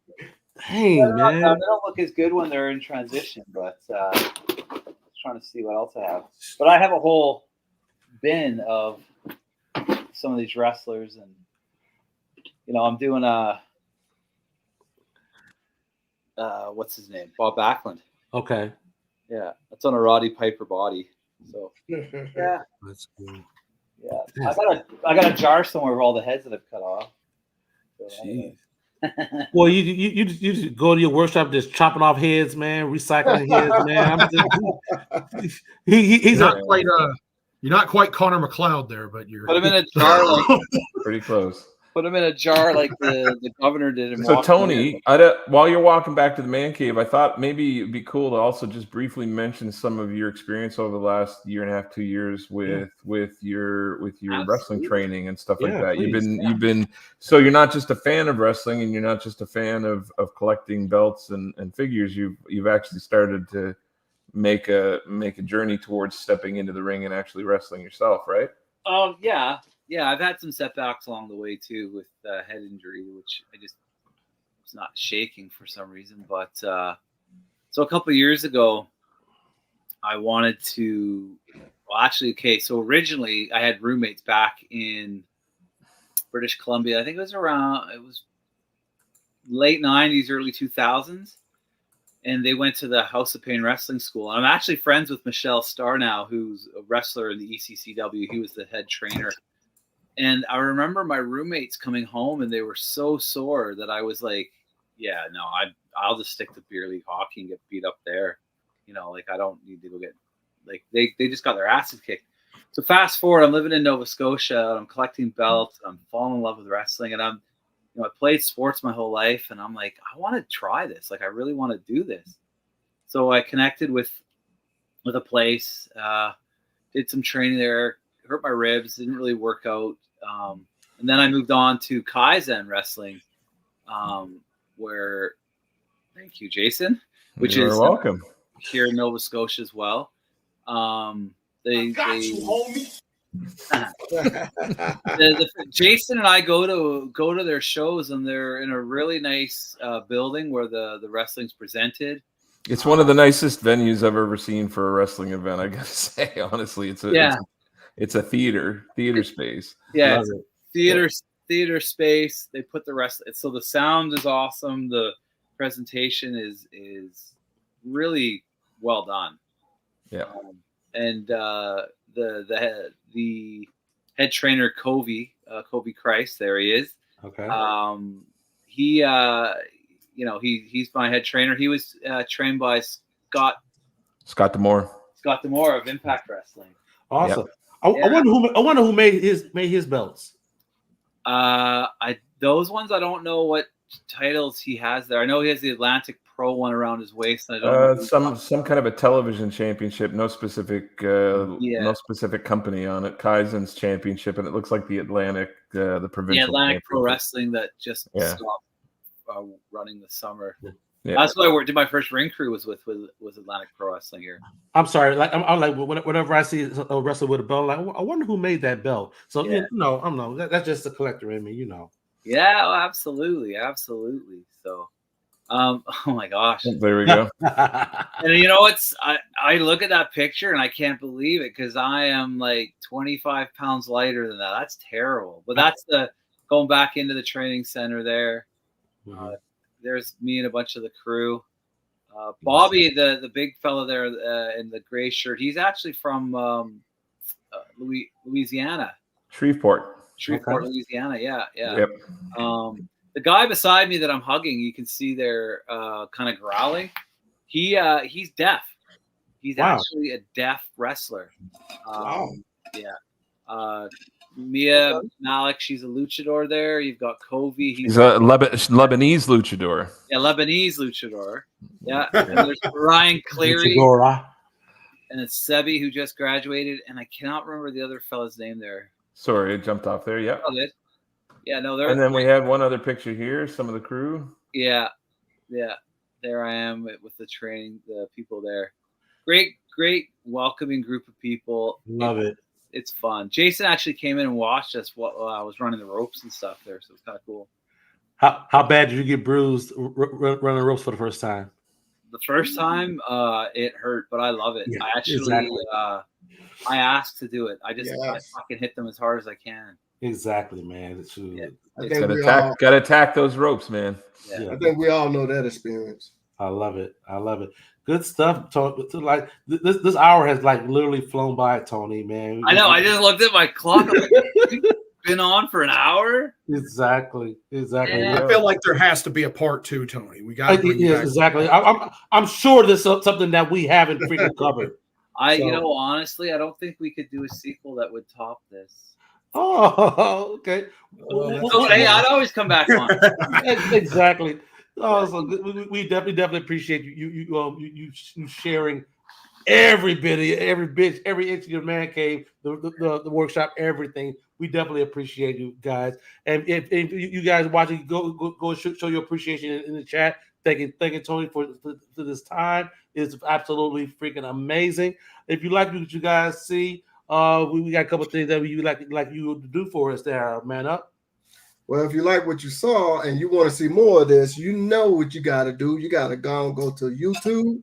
Dang, they man. don't look as good when they're in transition, but trying to see what else I have. But I have a whole bin of some of these wrestlers, and I'm doing what's his name? Bob Backlund. Okay. Yeah, it's on a Roddy Piper body. So yeah, That's cool. yeah. I got a jar somewhere of all the heads that I've cut off. So, Jeez. Well, you just go to your workshop, just chopping off heads, man, recycling heads, man. He's You're not quite Connor McLeod there, but you're. Put him in a jar like Pretty close. Put them in a jar like the governor did. In So Washington. Tony, while you're walking back to the man cave, I thought maybe it'd be cool to also just briefly mention some of your experience over the last year and a half, 2 years with your wrestling training and stuff like that. You've been so you're not just a fan of wrestling and you're not just a fan of collecting belts and figures. You've actually started to make a journey towards stepping into the ring and actually wrestling yourself, right? Yeah, I've had some setbacks along the way too with head injury, which I just was not shaking for some reason. But so a couple of years ago, I wanted to. Well, actually, okay. So originally, I had roommates back in British Columbia. I think it was late '90s, early 2000s, and they went to the House of Pain Wrestling School. And I'm actually friends with Michelle Starr now, who's a wrestler in the ECCW. He was the head trainer. And I remember my roommates coming home, and they were so sore that I was like, "Yeah, no, I'll just stick to beer league hockey and get beat up there." I don't need to go get they just got their asses kicked. So fast forward, I'm living in Nova Scotia, and I'm collecting belts, and I'm falling in love with wrestling, and I played sports my whole life, and I'm like, I want to try this. Like, I really want to do this. So I connected with a place, did some training there. Hurt my ribs, didn't really work out. And then I moved on to Kaizen Wrestling, where, thank you, Jason, which You're is welcome. Here in Nova Scotia as well. You, homie. Jason and I go to their shows, and they're in a really nice building where the wrestling's presented. It's one of the nicest venues I've ever seen for a wrestling event. I gotta say, honestly, it's a theater space. Yeah, it's theater space. They put the rest. So the sound is awesome. The presentation is really well done. Yeah, and the head trainer Kobe Christ, there he is. Okay. He's my head trainer. He was trained by Scott Demore of Impact Wrestling. Awesome. Yep. I wonder who made his belts. Those ones I don't know what titles he has there. I know he has the Atlantic Pro one around his waist. And I don't know some kind of a television championship. No specific company on it. Kaizen's championship, and it looks like the Atlantic, the provincial. Atlantic Pro Wrestling that just stopped running this summer. Yeah. That's what I did. My first ring crew was Atlantic Pro Wrestling here. I'm sorry. Like I'm like whenever I see a wrestler with a belt, like I wonder who made that belt. So that's just the collector in me, Yeah, absolutely. So, oh my gosh, there we go. And I look at that picture and I can't believe it because I am like 25 pounds lighter than that. That's terrible. But that's going back into the training center there. There's me and a bunch of the crew. Bobby, the big fella there in the gray shirt, he's actually from Louisiana. Shreveport, Louisiana. Yeah. Yep. The guy beside me that I'm hugging, you can see there kind of growling. He's deaf. He's actually a deaf wrestler. Wow. Yeah. Mia Malik, she's a luchador there. You've got Kobe. He's a Lebanese luchador. Yeah, Lebanese luchador. Yeah, and there's Ryan Cleary. Luchadora. And it's Sebi who just graduated, and I cannot remember the other fella's name there. Sorry, it jumped off there. Yeah. Oh, good. Yeah, no, And then we had one other picture here. Some of the crew. Yeah. There I am with the people there. Great welcoming group of people. Love it. It's fun. Jason actually came in and watched us while I was running the ropes and stuff there, so it's kind of cool. How bad did you get bruised running the ropes for the first time? The first time, it hurt, but I love it. Yeah, I actually, exactly. I asked to do it. I fucking hit them as hard as I can. Exactly, man. It's true. Yeah. I think Gotta attack those ropes, man. Yeah. I think we all know that experience. I love it. Good stuff. Like this hour has like literally flown by, Tony, man. I know. I just looked at my clock. I'm like, you've been on for an hour. Exactly. Yeah. I feel like there has to be a part 2, Tony. We got to bring you back. Exactly. I'm sure there's something that we haven't freaking covered. Honestly, I don't think we could do a sequel that would top this. Oh, okay. Okay, I'd always come back on. Exactly. Oh, so we definitely appreciate you sharing every bit, every inch of your man cave, the workshop, everything. We definitely appreciate you guys. And if you guys watching, go show your appreciation in the chat. Thanking Tony for this time. It's absolutely freaking amazing. If you like what you guys see, we got a couple of things that we like you to do for us there, man up. Well, if you like what you saw and you want to see more of this, you know what you got to do. You got to go to YouTube.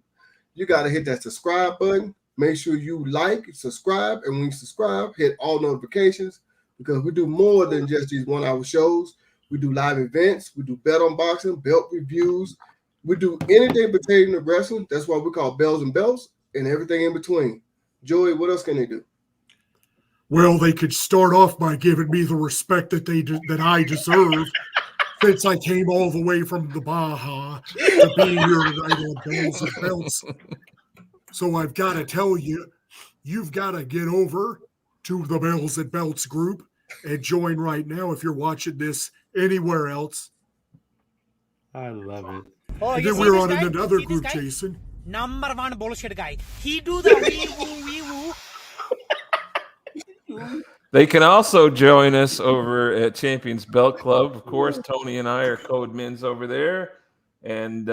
You got to hit that subscribe button. Make sure you like, subscribe, and when you subscribe, hit all notifications because we do more than just these 1-hour shows. We do live events. We do belt unboxing, belt reviews. We do anything pertaining to wrestling. That's why we call Bells and Belts and everything in between. Joey, what else can they do? Well, they could start off by giving me the respect that I deserve, since I came all the way from the Baja to be here tonight on Bells and Belts. So I've got to tell you, you've got to get over to the Bells and Belts group and join right now if you're watching this anywhere else. I love it. Oh, and then we're on in another group, Jason. Number one bullshit guy. He do the wee woo. They can also join us over at Champions Belt Club. Of course, Tony and I are co-admins over there. And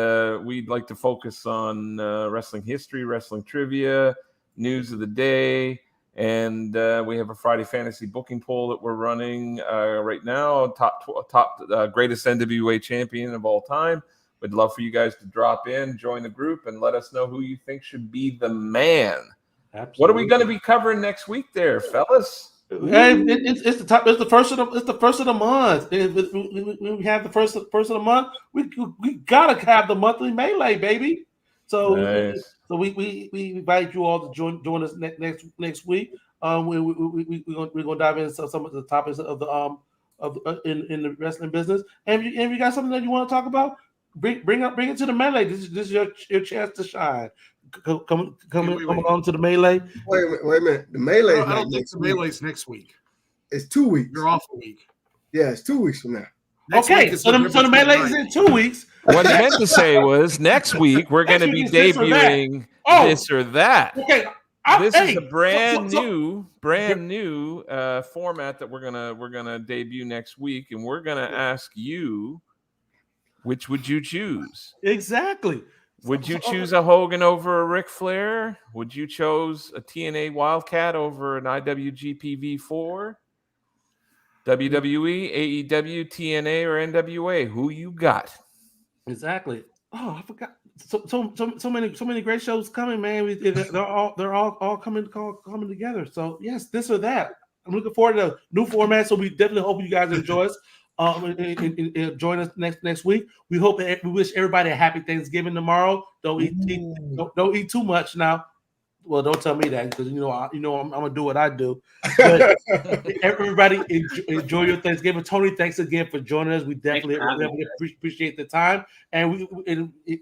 we'd like to focus on wrestling history, wrestling trivia, news of the day. And we have a Friday fantasy booking poll that we're running right now. Top greatest NWA champion of all time. We'd love for you guys to drop in, join the group, and let us know who you think should be the man. Absolutely. What are we going to be covering next week, there, fellas? Hey, it's the top. It's the first of the month. We have the first of the month. We gotta have the monthly melee, baby. So nice. So we invite you all to join us next week. We're gonna dive into some of the topics of the in the wrestling business. And if you got something that you want to talk about, bring it to the melee. This is your chance to shine. Come along to the melee. Wait a minute. The melee. I don't think the melee is next week. It's 2 weeks. You're off a week. Yeah, it's 2 weeks from now. Okay, so the melee is in 2 weeks. What he meant to say was next week we're going to be debuting this or that. Okay. This is a brand new format that we're gonna debut next week, and we're gonna ask you, which would you choose? Exactly. Would you choose a Hogan over a Ric Flair? Would you choose a TNA Wildcat over an IWGP V4? WWE, AEW, TNA, or NWA? Who you got? Exactly. Oh, I forgot. So many great shows coming, man. They're all coming together. So yes, this or that. I'm looking forward to a new format. So we definitely hope you guys enjoy us. And join us next week. We wish everybody a happy Thanksgiving tomorrow. Don't eat too much now. Well, don't tell me that because I'm gonna do what I do. But everybody enjoy your Thanksgiving. Tony, thanks again for joining us. We definitely appreciate the time, and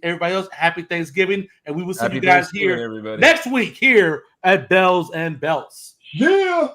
everybody else, happy Thanksgiving, and we will see you guys here next week here at Bells and Belts. Yeah.